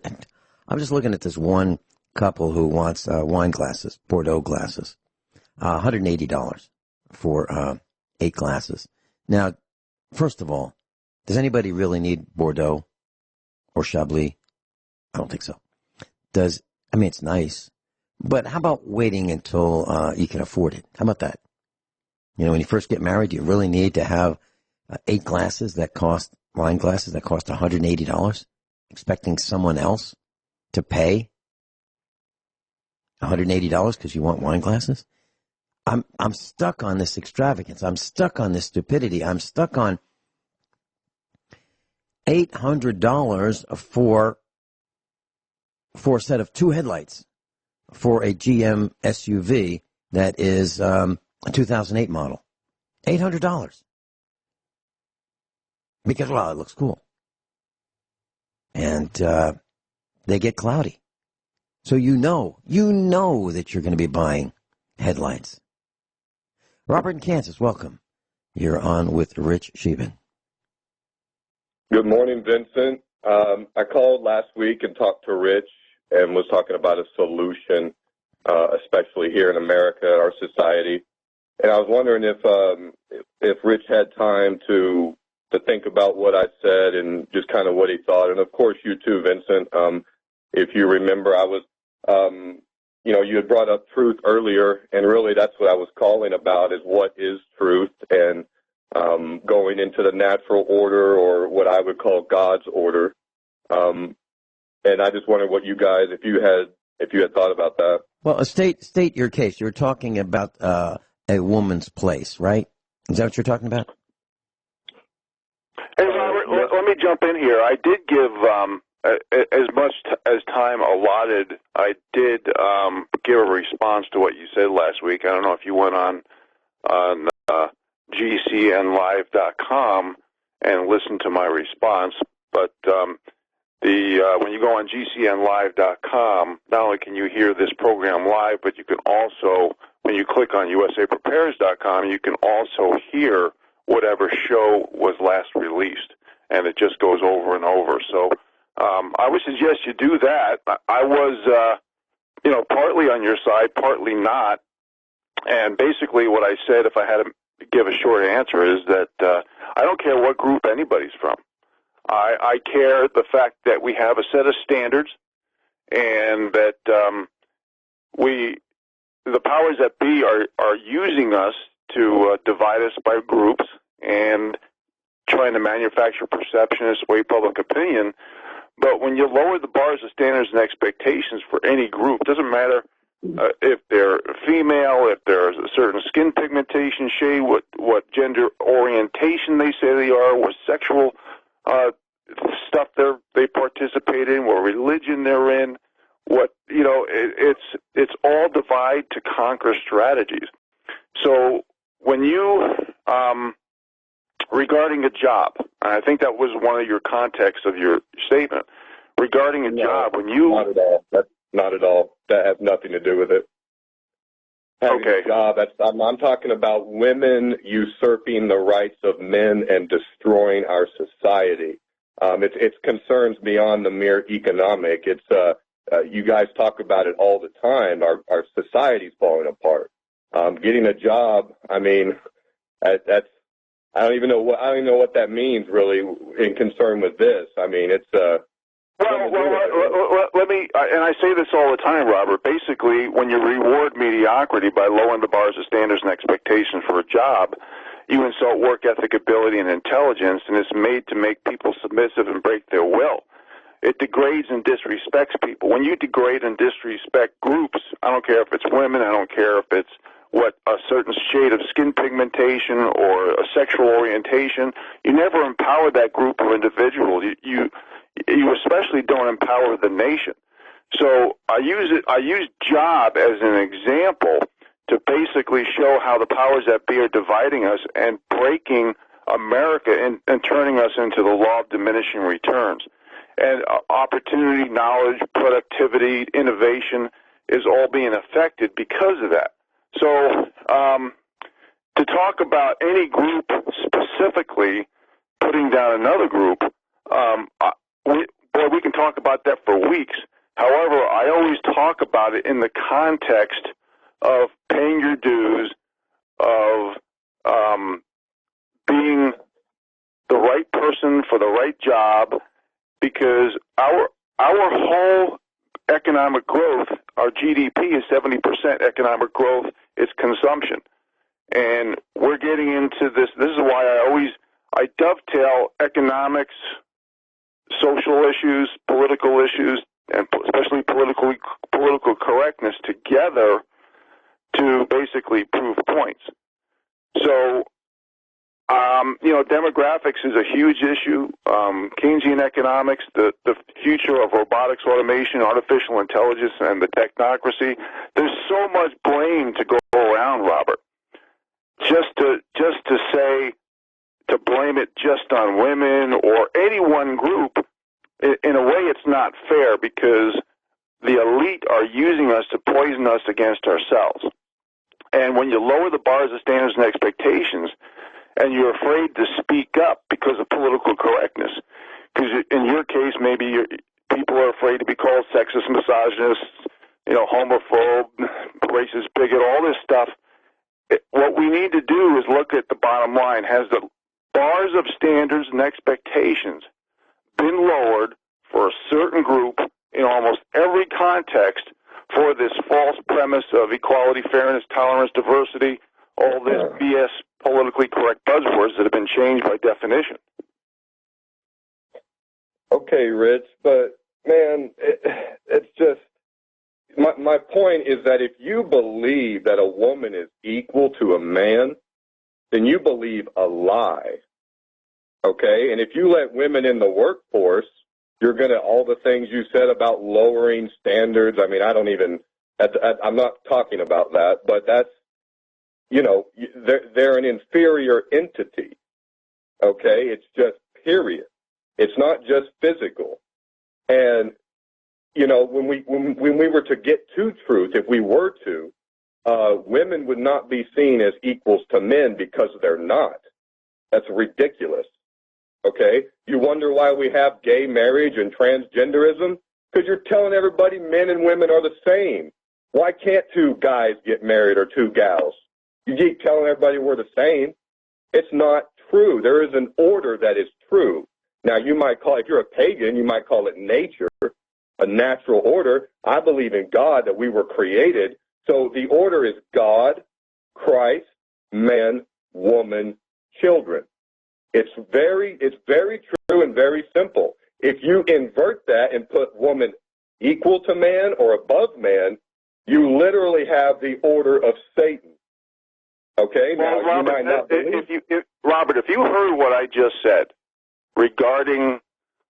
Speaker 3: I'm just looking at this one couple who wants wine glasses, Bordeaux glasses, $180 for 8 glasses. Now, first of all, does anybody really need Bordeaux or Chablis? I don't think so. It's nice, but how about waiting until you can afford it? How about that? When you first get married, do you really need to have 8 glasses that cost, wine glasses that cost $180? expecting someone else to pay $180 because you want wine glasses? I'm stuck on this extravagance. I'm stuck on this stupidity. I'm stuck on $800 for a set of two headlights for a GM SUV that is a 2008 model. $800. Because, well, it looks cool. And they get cloudy. So you know that you're going to be buying headlights. Robert in Kansas, welcome. You're on with Rich Scheben.
Speaker 5: Good morning, Vincent. I called last week and talked to Rich and was talking about a solution, especially here in America, our society. And I was wondering if Rich had time to think about what I said and just kind of what he thought. And, of course, you too, Vincent. If you remember, I was you had brought up truth earlier, and really that's what I was calling about is what is truth and going into the natural order or what I would call God's order. And I just wondered what you guys, if you had thought about that.
Speaker 3: Well, state your case. You're talking about a woman's place, right? Is that what you're talking about?
Speaker 4: Hey, Robert, let me jump in here. I did give as much as time allotted. I did give a response to what you said last week. I don't know if you went on GCNlive.com and listened to my response, but when you go on GCNlive.com, not only can you hear this program live, but you can also, when you click on USAPrepares.com, you can also hear whatever show was last released, and it just goes over and over. So I would suggest you do that. I was, partly on your side, partly not, and basically what I said, if I had to give a short answer, is that I don't care what group anybody's from. I care the fact that we have a set of standards and that the powers that be are using us to divide us by groups and trying to manufacture perception and sway public opinion. But when you lower the bars of standards and expectations for any group, it doesn't matter if they're female, if there's a certain skin pigmentation shade, what gender orientation they say they are, what sexual stuff they participate in, what religion they're in, it's all divide to conquer strategies. So when you regarding a job, and I think that was one of your contexts of your statement regarding a job. When you
Speaker 5: not at all. That's not at all. That has nothing to do with it. Having a job. I'm talking about women usurping the rights of men and destroying our society. It's concerns beyond the mere economic. It's you guys talk about it all the time. Our society's falling apart. Getting a job. I mean, that's. I don't even know what that means really in concern with this. I mean, it's.
Speaker 4: Let me, and I say this all the time, Robert. Basically, when you reward mediocrity by lowering the bars of standards and expectations for a job, you insult work ethic, ability, and intelligence, and it's made to make people submissive and break their will. It degrades and disrespects people. When you degrade and disrespect groups, I don't care if it's women, I don't care if it's a certain shade of skin pigmentation or a sexual orientation, you never empower that group or individual. You especially don't empower the nation. So I use job as an example to basically show how the powers that be are dividing us and breaking America and turning us into the law of diminishing returns. And opportunity, knowledge, productivity, innovation is all being affected because of that. So to talk about any group specifically putting down another group, we can talk about that for weeks. However, I always talk about it in the context of paying your dues, of being the right person for the right job, because our whole economic growth, our GDP is 70% economic growth, it's consumption. And we're getting into this. This is why I dovetail economics, social issues, political issues, and especially political correctness together to basically prove points. So, demographics is a huge issue. Keynesian economics, the future of robotics, automation, artificial intelligence, and the technocracy. There's so much blame to go around, Robert. Just to say, to blame it just on women or any one group, in a way it's not fair, because the elite are using us to poison us against ourselves. And when you lower the bars of standards and expectations, and you're afraid to speak up because of political correctness, because in your case, maybe people are afraid to be called sexist, misogynist, homophobe, racist, bigot, all this stuff. What we need to do is look at the bottom line. Has the bars of standards and expectations been lowered for a certain group in almost every context for this false premise of equality, fairness, tolerance, diversity, all this BS politically correct buzzwords that have been changed by definition?
Speaker 5: Okay, Rich, but man, it's just, my point is that if you believe that a woman is equal to a man, then you believe a lie. Okay? And if you let women in the workforce, you're going to, all the things you said about lowering standards, I mean, I'm not talking about that, but that's, they're an inferior entity. Okay? It's just period. It's not just physical. And, when we were to get to truth, if we were to, women would not be seen as equals to men because they're not. That's ridiculous. Okay? You wonder why we have gay marriage and transgenderism? Because you're telling everybody men and women are the same. Why can't two guys get married or two gals? You keep telling everybody we're the same. It's not true. There is an order that is true. Now, you might call, if you're a pagan, you might call it nature, a natural order. I believe in God, that we were created. So the order is God, Christ, man, woman, children. It's very true and very simple. If you invert that and put woman equal to man or above man, you literally have the order of Satan. Okay?
Speaker 4: Well,
Speaker 5: now,
Speaker 4: Robert,
Speaker 5: you might not believe.
Speaker 4: Robert, if you heard what I just said regarding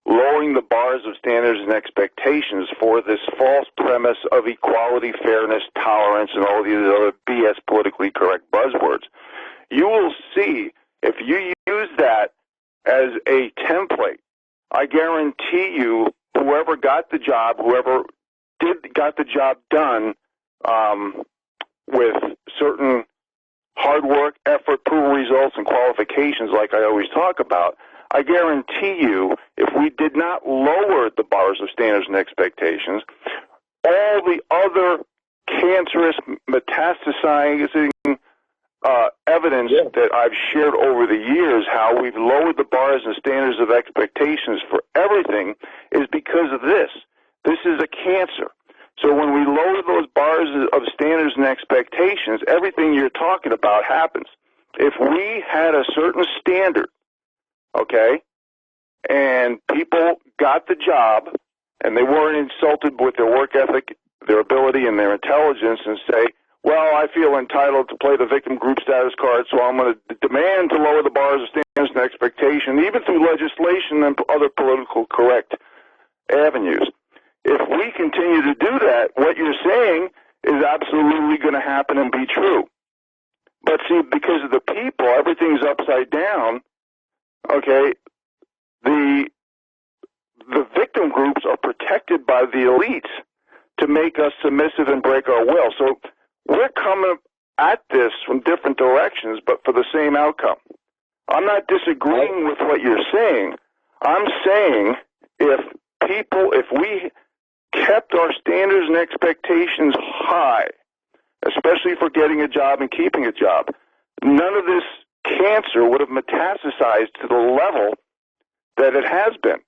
Speaker 4: lowering the bars of standards and expectations for this false premise of equality, fairness, tolerance, and all these other BS politically correct buzzwords, you will see, if you use that as a template, I guarantee you, whoever got the job, got the job done with certain hard work, effort, proven results, and qualifications like I always talk about, I guarantee you, if we did not lower the bars of standards and expectations, all the other cancerous, metastasizing evidence that I've shared over the years, how we've lowered the bars and standards of expectations for everything, is because of this. This is a cancer. So when we lower those bars of standards and expectations, everything you're talking about happens. If we had a certain standard, okay, and people got the job and they weren't insulted with their work ethic, their ability, and their intelligence, and say, well, I feel entitled to play the victim group status card, so I'm going to demand to lower the bars of standards and expectation, even through legislation and other political correct avenues. If we continue to do that, what you're saying is absolutely going to happen and be true. But see, because of the people, everything's upside down. Okay, the victim groups are protected by the elites to make us submissive and break our will. So we're coming at this from different directions, but for the same outcome. I'm not disagreeing with what you're saying. I'm saying if we kept our standards and expectations high, especially for getting a job and keeping a job, none of this cancer would have metastasized to the level that it has been.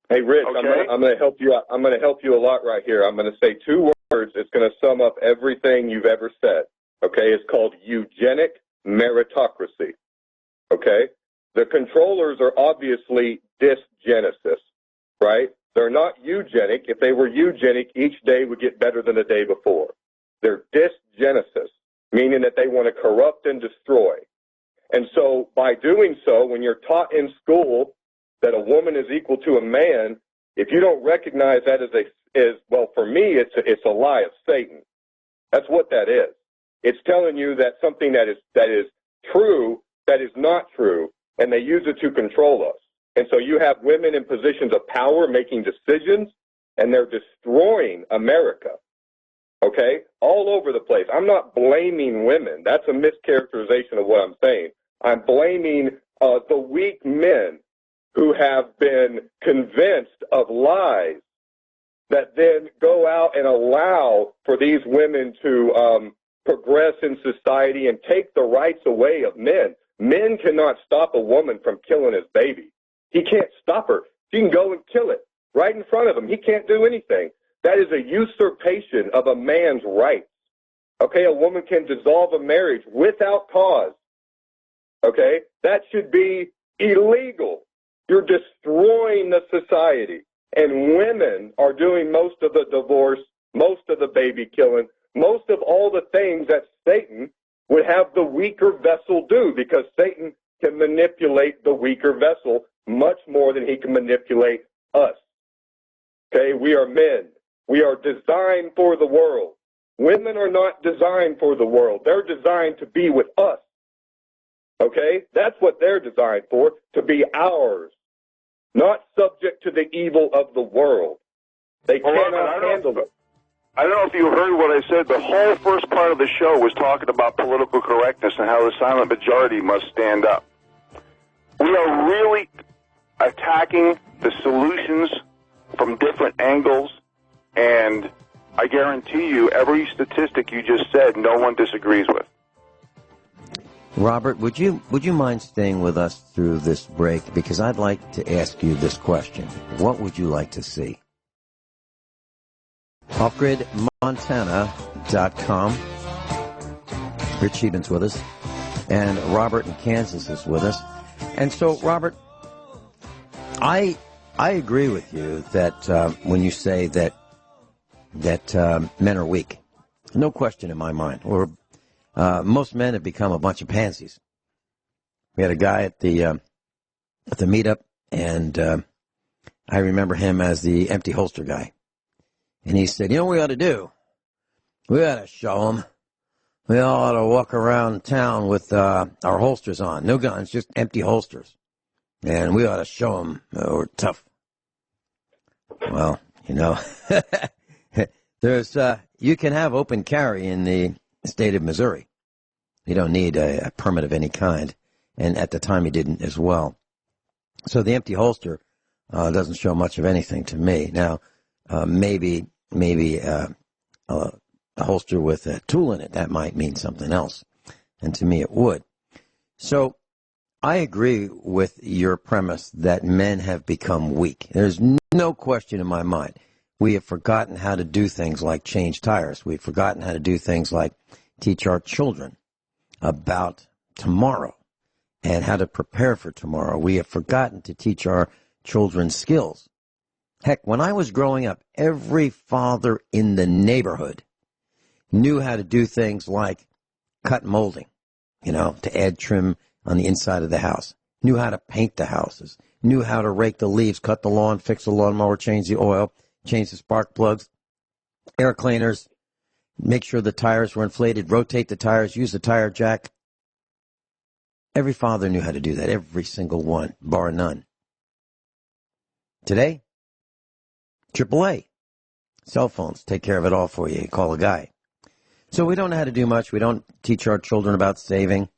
Speaker 5: Hey, Rich,
Speaker 4: okay?
Speaker 5: I'm going to help you out. I'm going to help you a lot right here. I'm going to say two words. It's going to sum up everything you've ever said. Okay? It's called eugenic meritocracy. Okay? The controllers are obviously dysgenesis, right? They're not eugenic. If they were eugenic, each day would get better than the day before. They're dysgenesis, meaning that they want to corrupt and destroy. And so by doing so, when you're taught in school that a woman is equal to a man, if you don't recognize that well, for me, it's a lie of Satan. That's what that is. It's telling you that something that is true, that is not true, and they use it to control us. And so you have women in positions of power making decisions, and they're destroying America, okay, all over the place. I'm not blaming women. That's a mischaracterization of what I'm saying. I'm blaming the weak men who have been convinced of lies that then go out and allow for these women to progress in society and take the rights away of men. Men cannot stop a woman from killing his baby. He can't stop her. She can go and kill it right in front of him. He can't do anything. That is a usurpation of a man's rights. Okay, a woman can dissolve a marriage without cause. Okay, that should be illegal. You're destroying the society. And women are doing most of the divorce, most of the baby killing, most of all the things that Satan would have the weaker vessel do, because Satan can manipulate the weaker vessel much more than he can manipulate us. Okay, we are men. We are designed for the world. Women are not designed for the world. They're designed to be with us. Okay, that's what they're designed for, to be ours, not subject to the evil of the world. They cannot handle it.
Speaker 4: I don't know if you heard what I said. The whole first part of the show was talking about political correctness and how the silent majority must stand up. We are really attacking the solutions from different angles, and I guarantee you every statistic you just said, no one disagrees with.
Speaker 3: Robert, would you mind staying with us through this break? Because I'd like to ask you this question. What would you like to see? OffGridMontana.com. Rich Scheben's with us. And Robert in Kansas is with us. And so, Robert, I agree with you that when you say that men are weak. No question in my mind. Or most men have become a bunch of pansies. We had a guy at the meetup, and I remember him as the empty holster guy. And he said, you know what we ought to do? We ought to show them. We all ought to walk around town with our holsters on. No guns, just empty holsters. And we ought to show them we're tough. Well, you know, there's you can have open carry in the state of Missouri. You don't need a permit of any kind. And at the time, he didn't as well. So the empty holster doesn't show much of anything to me. Now, maybe a holster with a tool in it, that might mean something else. And to me, it would. So I agree with your premise that men have become weak. There's no question in my mind. We have forgotten how to do things like change tires. We've forgotten how to do things like teach our children about tomorrow and how to prepare for tomorrow. We have forgotten to teach our children skills. Heck, when I was growing up, every father in the neighborhood knew how to do things like cut molding, to add trim on the inside of the house, knew how to paint the houses, knew how to rake the leaves, cut the lawn, fix the lawnmower, change the oil, change the spark plugs, air cleaners, make sure the tires were inflated, rotate the tires, use the tire jack. Every father knew how to do that, every single one, bar none. Today, AAA, cell phones, take care of it all for you. You call a guy. So we don't know how to do much. We don't teach our children about saving.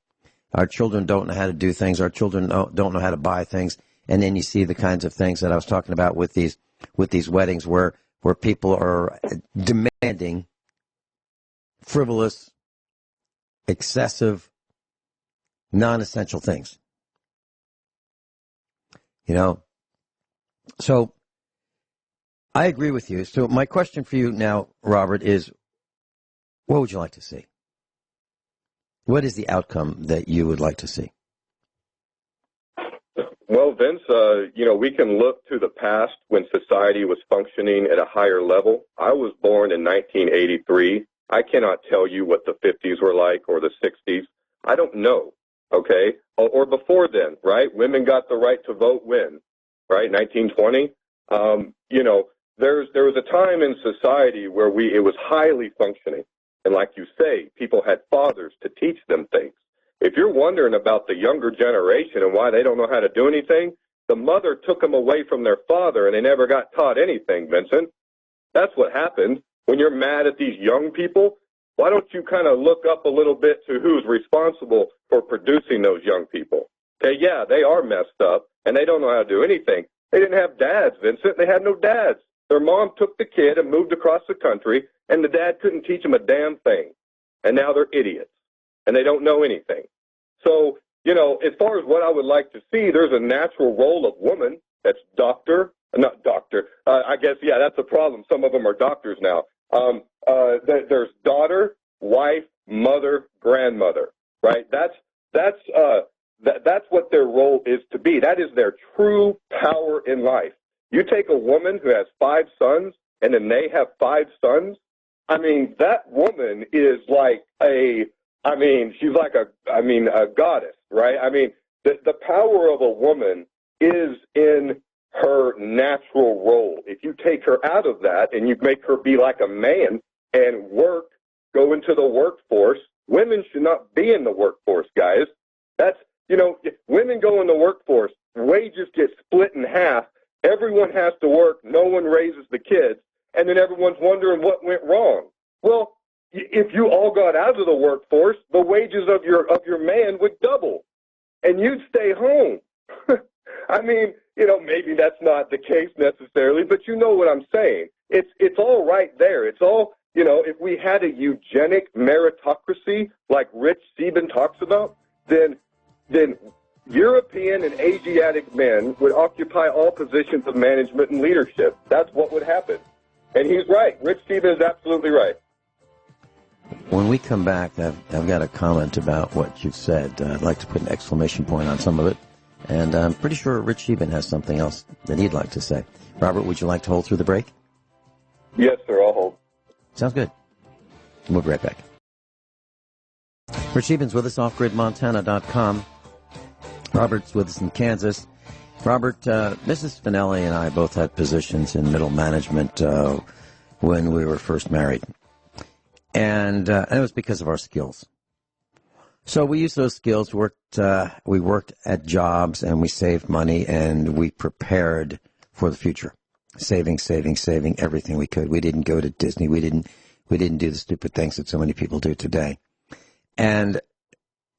Speaker 3: Our children don't know how to do things. Our children don't know how to buy things. And then you see the kinds of things that I was talking about with these weddings where people are demanding frivolous, excessive, non-essential things. So I agree with you. So my question for you now, Robert, is what would you like to see? What is the outcome that you would like to see?
Speaker 5: Well, Vince, we can look to the past when society was functioning at a higher level. I was born in 1983. I cannot tell you what the 50s were like or the 60s. I don't know, okay? Or before then, right? Women got the right to vote when, right? 1920. There was a time in society where it was highly functioning. And like you say, people had fathers to teach them things. If you're wondering about the younger generation and why they don't know how to do anything, the mother took them away from their father and they never got taught anything, Vincent. That's what happened. When you're mad at these young people, why don't you kind of look up a little bit to who's responsible for producing those young people? Okay, yeah, they are messed up and they don't know how to do anything. They didn't have dads, Vincent. They had no dads. Their mom took the kid and moved across the country, and the dad couldn't teach them a damn thing. And now they're idiots, and they don't know anything. So, as far as what I would like to see, there's a natural role of woman that's not doctor. I guess, yeah, that's a problem. Some of them are doctors now. There's daughter, wife, mother, grandmother, right? That's what their role is to be. That is their true power in life. You take a woman who has 5 sons, and then they have 5 sons. I mean, that woman is like she's like a goddess, right? I mean, the power of a woman is in her natural role. If you take her out of that and you make her be like a man and go into the workforce, women should not be in the workforce, guys. That's, women go in the workforce, wages get split in half, everyone has to work, no one raises the kids, and then everyone's wondering what went wrong. Well, if you all got out of the workforce, the wages of your man would double, and you'd stay home. I mean, maybe that's not the case necessarily, but you know what I'm saying. It's all right there. It's all, if we had a eugenic meritocracy like Rich Scheben talks about, then European and Asiatic men would occupy all positions of management and leadership. That's what would happen. And he's right. Rich Scheben is absolutely right.
Speaker 3: When we come back, I've got a comment about what you've said. I'd like to put an exclamation point on some of it. And I'm pretty sure Rich Scheben has something else that he'd like to say. Robert, would you like to hold through the break?
Speaker 5: Yes, sir. I'll hold.
Speaker 3: Sounds good. We'll be right back. Rich Scheben's with us, offgridmontana.com. Robert's with us in Kansas. Robert, Mrs. Spinelli and I both had positions in middle management when we were first married. And it was because of our skills. So we used those skills, we worked at jobs, and we saved money, and we prepared for the future. Saving everything we could. We didn't go to Disney. We didn't do the stupid things that so many people do today. And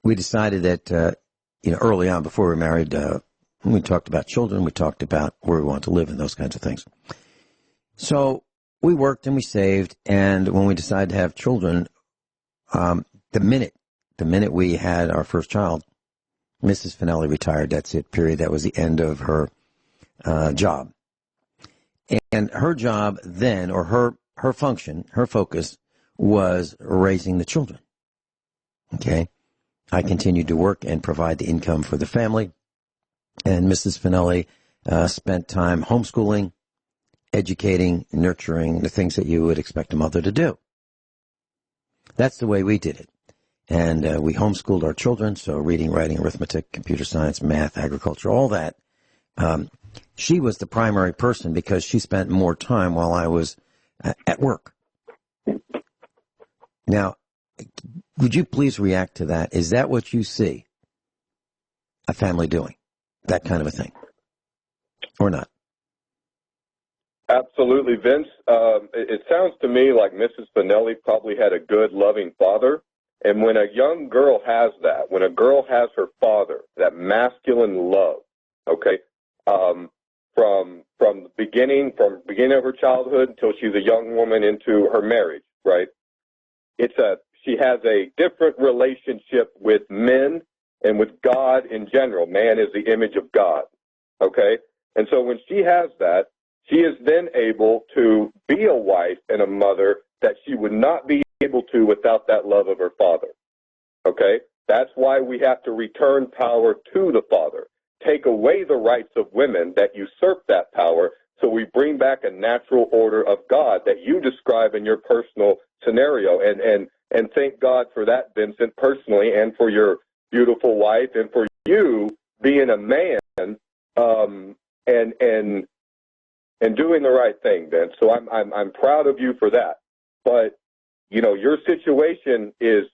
Speaker 3: we decided that, early on, before we were married, we talked about children, we talked about where we want to live and those kinds of things. So we worked and we saved, and when we decided to have children, the minute we had our first child, Mrs. Finelli retired. That's it, period. That was the end of her job. And her job then, or her function, her focus, was raising the children. Okay? I continued to work and provide the income for the family. And Mrs. Finelli spent time homeschooling, educating, nurturing, the things that you would expect a mother to do. That's the way we did it. And we homeschooled our children, so reading, writing, arithmetic, computer science, math, agriculture, all that. She was the primary person because she spent more time while I was at work. Now, would you please react to that? Is that what you see a family doing? That kind of a thing? Or not?
Speaker 5: Absolutely, Vince. It sounds to me like Mrs. Finelli probably had a good, loving father. And when a young girl has that, when a girl has her father, that masculine love, okay, from the beginning of her childhood until she's a young woman into her marriage, right? She has a different relationship with men and with God in general. Man is the image of God, okay? And so when she has that, she is then able to be a wife and a mother that she would not be able to without that love of her father, okay? That's why we have to return power to the father. take away the rights of women that usurp that power, so we bring back a natural order of God that you describe in your personal scenario. And thank God for that, Vincent, personally, and for your beautiful wife, and for you being a man, and doing the right thing, Vince. So I'm proud of you for that. But you know, your situation is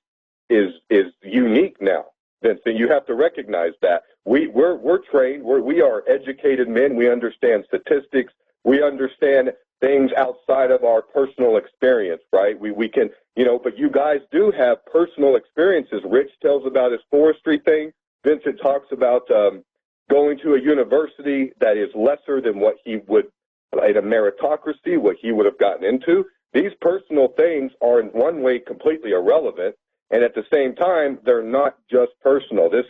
Speaker 5: unique now, Vincent. You have to recognize that. We're trained. We are educated men. We understand statistics. We understand things outside of our personal experience, right? We can, you know, but you guys do have personal experiences. Rich tells about his forestry thing. Vincent talks about going to a university that is lesser than what he would, in a meritocracy, what he would have gotten into. These personal things are in one way completely irrelevant, and at the same time, they're not just personal. There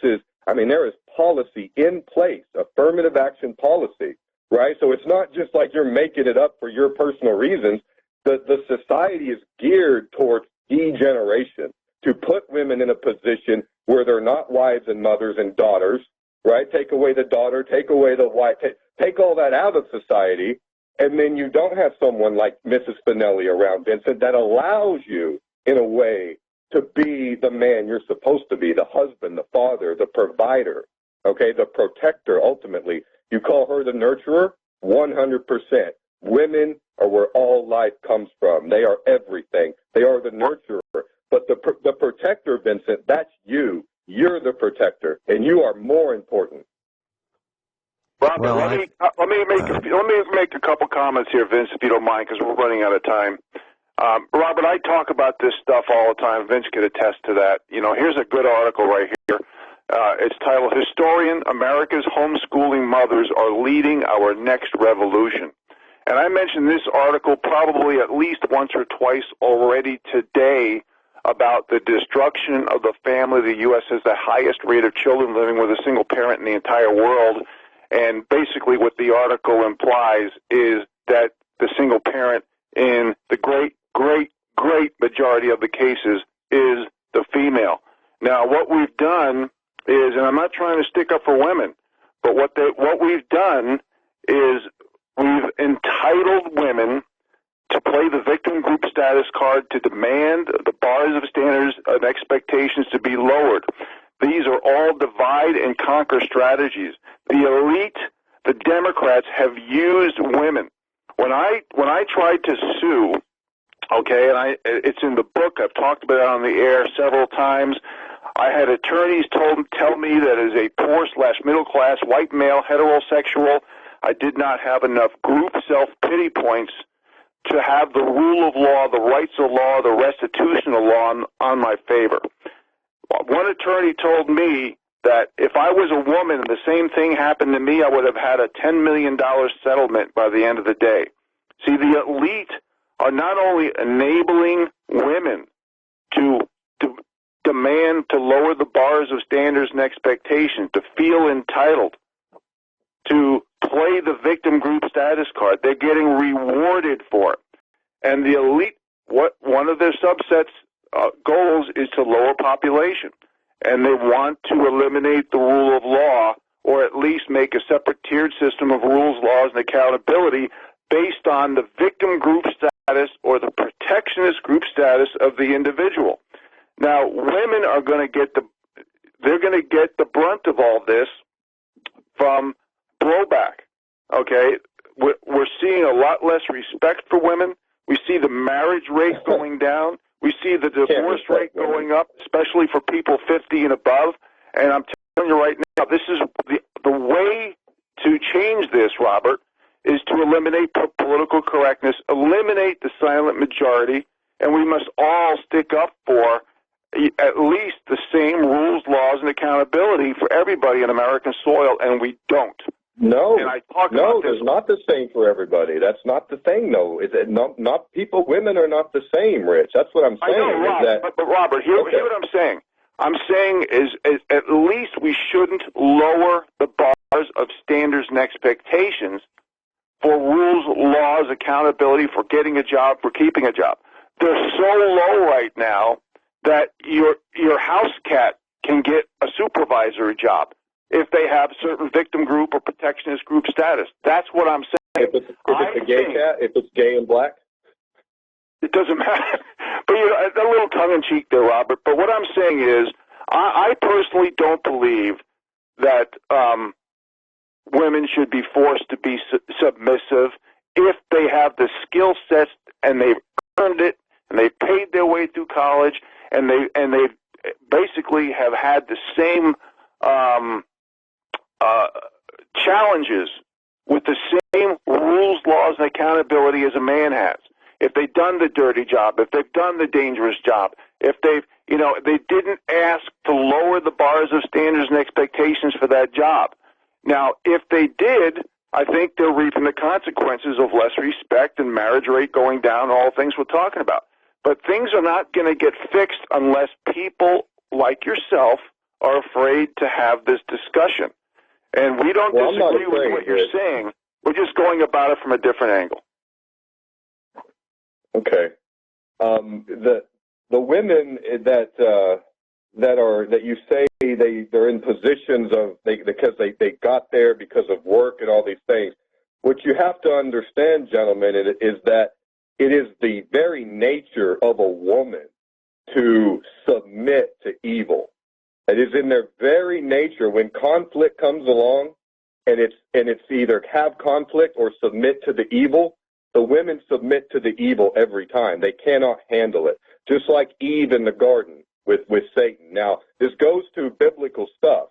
Speaker 5: is policy in place, affirmative action policy, right? So it's not just like you're making it up for your personal reasons. The society is geared towards degeneration, to put women in a position where they're not wives and mothers and daughters, right? Take away the daughter, take away the wife, take all that out of society, and then you don't have someone like Mrs. Spinelli around, Vincent, that allows you, in a way, to be the man you're supposed to be, the husband, the father, the provider, okay, the protector, ultimately. You call her the nurturer? 100%. Women are where all life comes from. They are everything. They are the nurturer. But the protector, Vincent, that's you. You're the protector, and you are more important.
Speaker 4: Robert,
Speaker 3: Well,
Speaker 4: let me make a couple comments here, Vince, if you don't mind, because we're running out of time. Robert, I talk about this stuff all the time. Vince could attest to that. You know, here's a good article right here. It's titled, Historian, America's Homeschooling Mothers Are Leading Our Next Revolution. And I mentioned this article probably at least once or twice already today about the destruction of the family. The U.S. has the highest rate of children living with a single parent in the entire world. And basically what the article implies is that the single parent in the great majority of the cases is the female. Now, what we've done is, and I'm not trying to stick up for women, but what we've done is we've entitled women to play the victim group status card, to demand the bars of standards and expectations to be lowered. These are all divide and conquer strategies. The elite, the Democrats, have used women. When I tried to sue, okay, and it's in the book, I've talked about it on the air several times, I had attorneys tell me that as a poor/middle class white male heterosexual, I did not have enough group self-pity points to have the rule of law, the rights of law, the restitution of law on my favor. One attorney told me that if I was a woman and the same thing happened to me, I would have had a $10 million settlement by the end of the day. See, the elite are not only enabling women to demand to lower the bars of standards and expectations, to feel entitled, to play the victim group status card. They're getting rewarded for it. And the elite, one of their subsets goals is to lower population. And they want to eliminate the rule of law, or at least make a separate tiered system of rules, laws, and accountability based on the victim group status or the protectionist group status of the individual. Now, women are going to get the brunt of all this from blowback. Okay, we're seeing a lot less respect for women. We see the marriage rate going down. We see the divorce rate going up, especially for people 50 and above. And I'm telling you right now, this is the way to change this, Robert, is to eliminate political correctness, eliminate the silent majority, and we must all stick up for at least the same rules, laws, and accountability for everybody in American soil, and we don't.
Speaker 5: No,
Speaker 4: and I talk about this.
Speaker 5: It's not the same for everybody. That's not the thing, though. Not people, women are not the same, Rich. That's what I'm saying.
Speaker 4: I know, Rob, but Robert, hear what I'm saying. I'm saying is at least we shouldn't lower the bars of standards and expectations for rules, laws, accountability, for getting a job, for keeping a job. They're so low right now that your house cat can get a supervisory job. if they have certain victim group or protectionist group status. That's what I'm saying.
Speaker 5: If it's a gay cat, if it's gay and black?
Speaker 4: It doesn't matter. But a little tongue-in-cheek there, Robert. But what I'm saying is, I personally don't believe that women should be forced to be submissive if they have the skill sets and they've earned it and they've paid their way through college and they basically have had the same challenges with the same rules, laws, and accountability as a man has. If they've done the dirty job, if they've done the dangerous job, if they didn't ask to lower the bars of standards and expectations for that job. Now, if they did, I think they're reaping the consequences of less respect and marriage rate going down, all things we're talking about. But things are not going to get fixed unless people like yourself are afraid to have this discussion. And we don't disagree with what you're saying. We're just going about it from a different angle.
Speaker 5: Okay. The women that you say they're in positions of because they got there because of work and all these things. What you have to understand, gentlemen, is that it is the very nature of a woman to submit to evil. It is in their very nature. When conflict comes along, and it's either have conflict or submit to the evil, the women submit to the evil every time. They cannot handle it. Just like Eve in the garden with Satan. Now, this goes to biblical stuff,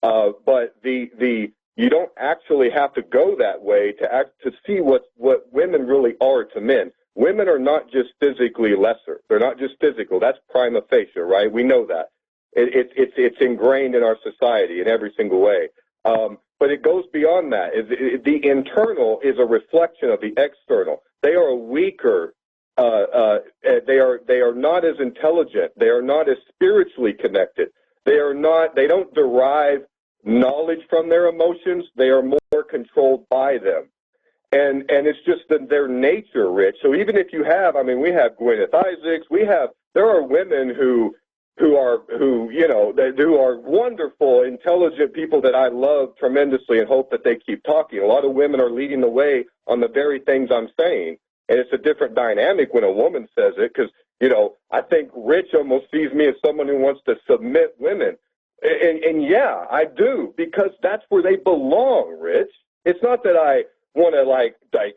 Speaker 5: but you don't actually have to go that way to see what women really are to men. Women are not just physically lesser. They're not just physical. That's prima facie, right? We know that. It's ingrained in our society in every single way. But it goes beyond that. The internal is a reflection of the external. They are weaker. They are not as intelligent. They are not as spiritually connected. They don't derive knowledge from their emotions. They are more controlled by them. And it's just their nature, Rich. So even if you have, we have Gwyneth Isaacs. There are women who are wonderful, intelligent people that I love tremendously and hope that they keep talking. A lot of women are leading the way on the very things I'm saying. And it's a different dynamic when a woman says it because, I think Rich almost sees me as someone who wants to submit women. And yeah, I do, because that's where they belong, Rich. It's not that I want to,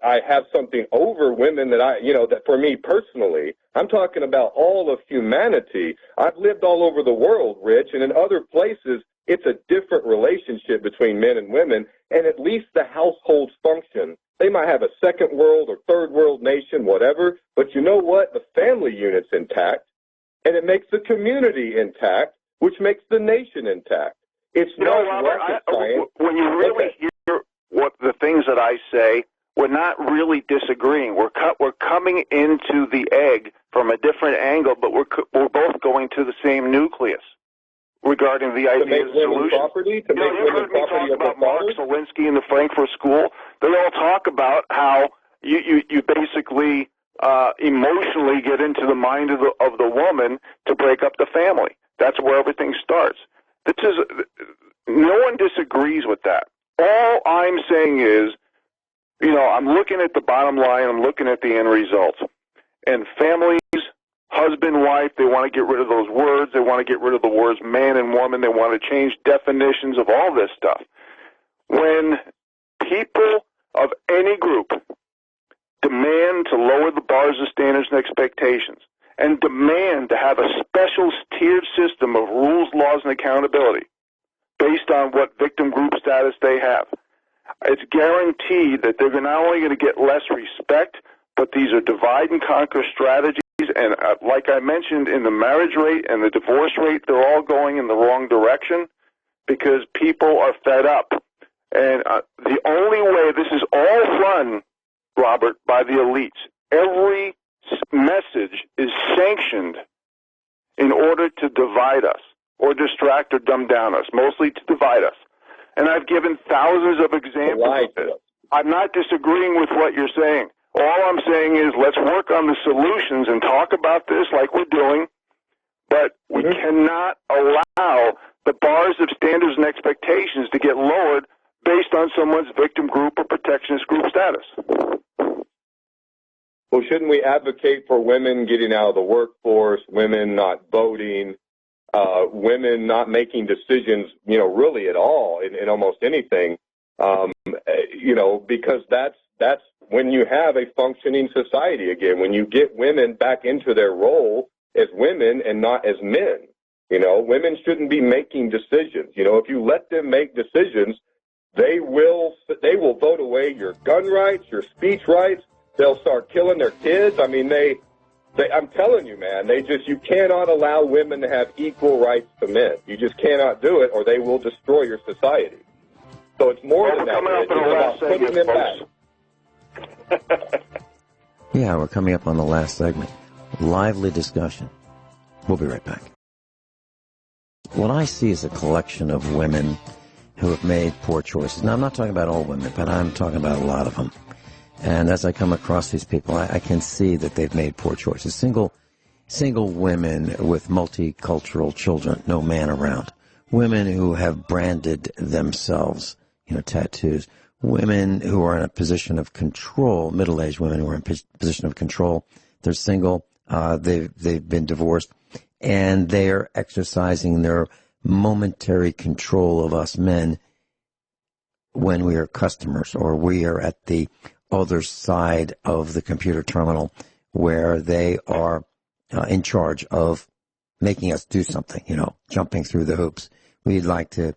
Speaker 5: I have something over women that for me personally. I'm talking about all of humanity. I've lived all over the world, Rich, and in other places, it's a different relationship between men and women, and at least the households function. They might have a second world or third world nation, whatever, but you know what? The family unit's intact, and it makes the community intact, which makes the nation intact. It's not rocket science.
Speaker 4: When you really hear what the things that I say, we're not really disagreeing. We're coming into the egg from a different angle, but we're both going to the same nucleus regarding the idea of solution. You've heard me talk about Mark Zelinsky and the Frankfurt School. They all talk about how you basically emotionally get into the mind of the woman to break up the family. That's where everything starts. No one disagrees with that. All I'm saying is, I'm looking at the bottom line, I'm looking at the end result. And families, husband, wife, they want to get rid of those words. They want to get rid of the words man and woman. They want to change definitions of all this stuff. When people of any group demand to lower the bars of standards and expectations and demand to have a special tiered system of rules, laws, and accountability based on what victim group status they have, it's guaranteed that they're not only going to get less respect, but these are divide and conquer strategies. And like I mentioned, in the marriage rate and the divorce rate, they're all going in the wrong direction because people are fed up. And the only way, this is all run, Robert, by the elites. Every message is sanctioned in order to divide us or distract or dumb down us, mostly to divide us. And I've given thousands of examples of this. I'm not disagreeing with what you're saying. All I'm saying is let's work on the solutions and talk about this like we're doing, but we cannot allow the bars of standards and expectations expectations to get lowered based on someone's victim group or protectionist group status.
Speaker 5: Well, shouldn't we advocate for women getting out of the workforce, women not voting, women not making decisions, really at all in almost anything, because that's when you have a functioning society again, when you get women back into their role as women and not as men. Women shouldn't be making decisions. If you let them make decisions, they will vote away your gun rights, your speech rights. They'll start killing their kids. I mean, I'm telling you, man, you cannot allow women to have equal rights to men. You just cannot do it, or they will destroy your society. So it's more than that. It's about putting them back.
Speaker 3: Yeah, we're coming up on the last segment. Lively discussion. We'll be right back. What I see is a collection of women who have made poor choices. Now, I'm not talking about all women, but I'm talking about a lot of them. And as I come across these people, I can see that they've made poor choices. Single women with multicultural children, no man around. Women who have branded themselves, tattoos. Women who are in a position of control, middle-aged women who are in a position of control. They're single. They've been divorced. And they're exercising their momentary control of us men when we are customers or we are at the other side of the computer terminal where they are in charge of making us do something, jumping through the hoops. We'd like to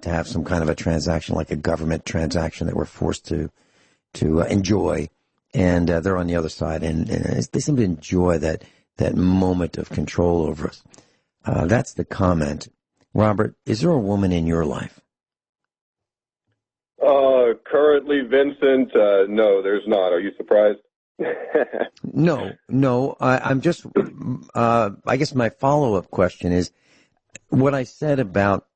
Speaker 3: have some kind of a transaction, like a government transaction that we're forced to enjoy, and they're on the other side, and they seem to enjoy that moment of control over us. That's the comment. Robert, is there a woman in your life?
Speaker 5: Currently, Vincent, no, there's not. Are you surprised?
Speaker 3: No. I'm just, I guess my follow-up question is, what I said about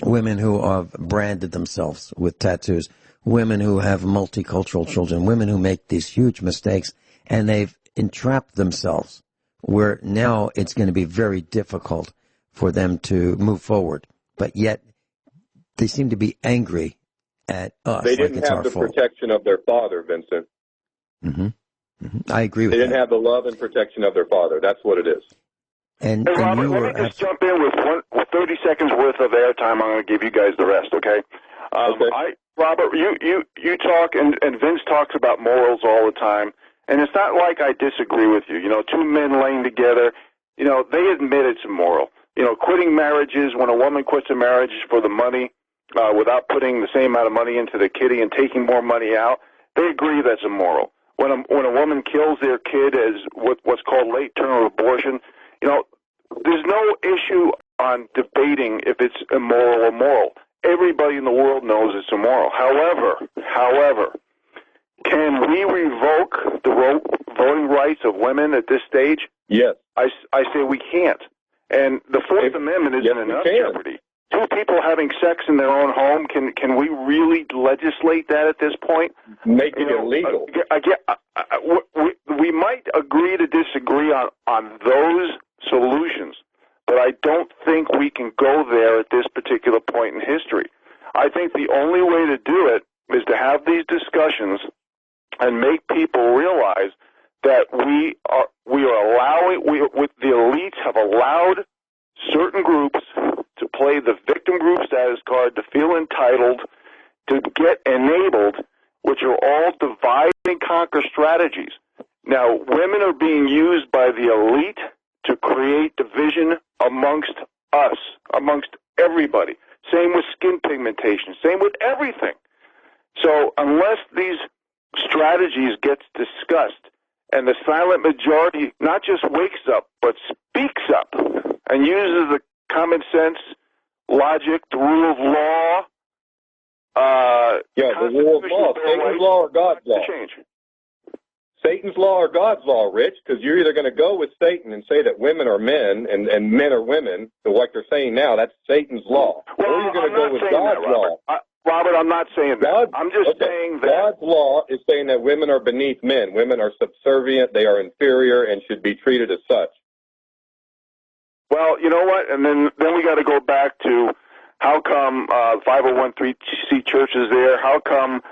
Speaker 3: women who have branded themselves with tattoos, women who have multicultural children, women who make these huge mistakes, and they've entrapped themselves, where now it's going to be very difficult for them to move forward. But yet, they seem to be angry at us.
Speaker 5: They didn't have the protection of their father, Vincent.
Speaker 3: Mm-hmm. Mm-hmm. I agree with that.
Speaker 5: They didn't have the love and protection of their father. That's what it is.
Speaker 4: Hey, Robert, let me just jump in with 30 seconds worth of airtime. I'm going to give you guys the rest, okay?
Speaker 5: Okay.
Speaker 4: Robert, you talk, and Vince talks about morals all the time, and it's not like I disagree with you. Two men laying together, they admit it's immoral. Quitting marriages, when a woman quits a marriage for the money, without putting the same amount of money into the kitty and taking more money out, they agree that's immoral. When a woman kills their kid as what's called late-term abortion, there's no issue on debating if it's immoral or moral. Everybody in the world knows it's immoral. However, can we revoke the voting rights of women at this stage?
Speaker 5: Yes.
Speaker 4: I say we can't. And the Fourth Amendment isn't enough jeopardy. Two people having sex in their own home, can we really legislate that at this point?
Speaker 5: Make it illegal.
Speaker 4: We might agree to disagree on those solutions, but I don't think we can go there at this particular point in history. I think the only way to do it is to have these discussions and make people realize that the elites have allowed certain groups to play the victim group status card, to feel entitled, to get enabled, which are all divide and conquer strategies. Now, women are being used by the elite to create division amongst us, amongst everybody. Same with skin pigmentation, same with everything. So unless these strategies get discussed and the silent majority not just wakes up, but speaks up and uses the common sense, logic, the rule of law.
Speaker 5: The rule of law. Satan's law or God's law.
Speaker 4: Change.
Speaker 5: Satan's law or God's law, Rich, because you're either going to go with Satan and say that women are men and men are women, so like they're saying now, that's Satan's law.
Speaker 4: Well,
Speaker 5: or you're going to go with God's law.
Speaker 4: Robert, I'm not saying that. I'm just saying that
Speaker 5: God's law is saying that women are beneath men. Women are subservient, they are inferior, and should be treated as such.
Speaker 4: Well, you know what? And then we got to go back to How come 501c churches there? How come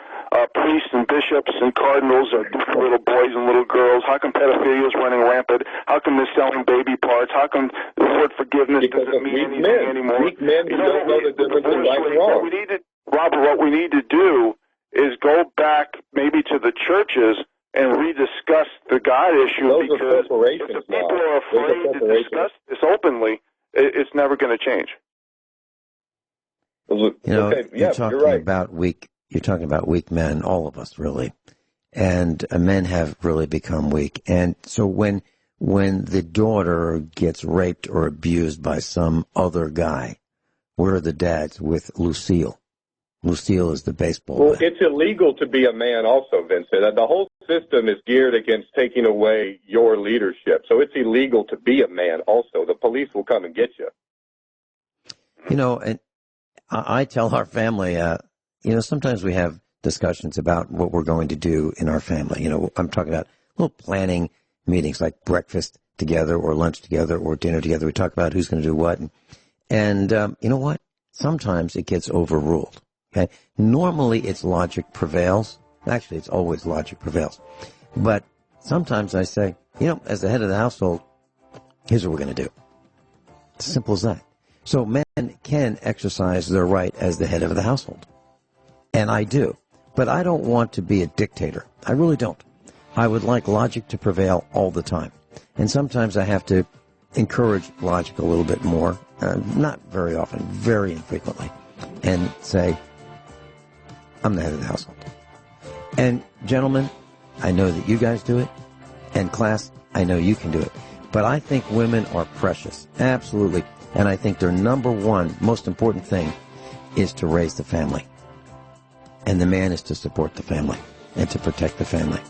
Speaker 4: priests and bishops and cardinals are different little boys and little girls? How come pedophilia is running rampant? How come they're selling baby parts? How come the word forgiveness doesn't mean anything anymore?
Speaker 5: Weak men who don't know the difference in right and wrong.
Speaker 4: Robert, what we need to do is go back maybe to the churches and rediscuss the God issue.
Speaker 5: Those
Speaker 4: because
Speaker 5: are corporations
Speaker 4: if the people are afraid to discuss this openly, it's never going to change.
Speaker 3: You're talking about weak. You're talking about weak men, all of us really, and men have really become weak. And so when the daughter gets raped or abused by some other guy, where are the dads with Lucille? Lucille is the baseball player.
Speaker 5: It's illegal to be a man also, Vincent. The whole system is geared against taking away your leadership. So it's illegal to be a man also. The police will come and get you.
Speaker 3: And I tell our family, sometimes we have discussions about what we're going to do in our family. I'm talking about little planning meetings like breakfast together or lunch together or dinner together. We talk about who's going to do what. And you know what? Sometimes it gets overruled. Okay. Normally it's logic prevails. Actually, it's always logic prevails. But sometimes I say, as the head of the household, here's what we're going to do. It's as simple as that. So men can exercise their right as the head of the household. And I do. But I don't want to be a dictator. I really don't. I would like logic to prevail all the time. And sometimes I have to encourage logic a little bit more. Not very often, very infrequently. And say, I'm the head of the household. And gentlemen, I know that you guys do it. And class, I know you can do it. But I think women are precious. Absolutely. And I think their number one most important thing is to raise the family. And the man is to support the family and to protect the family.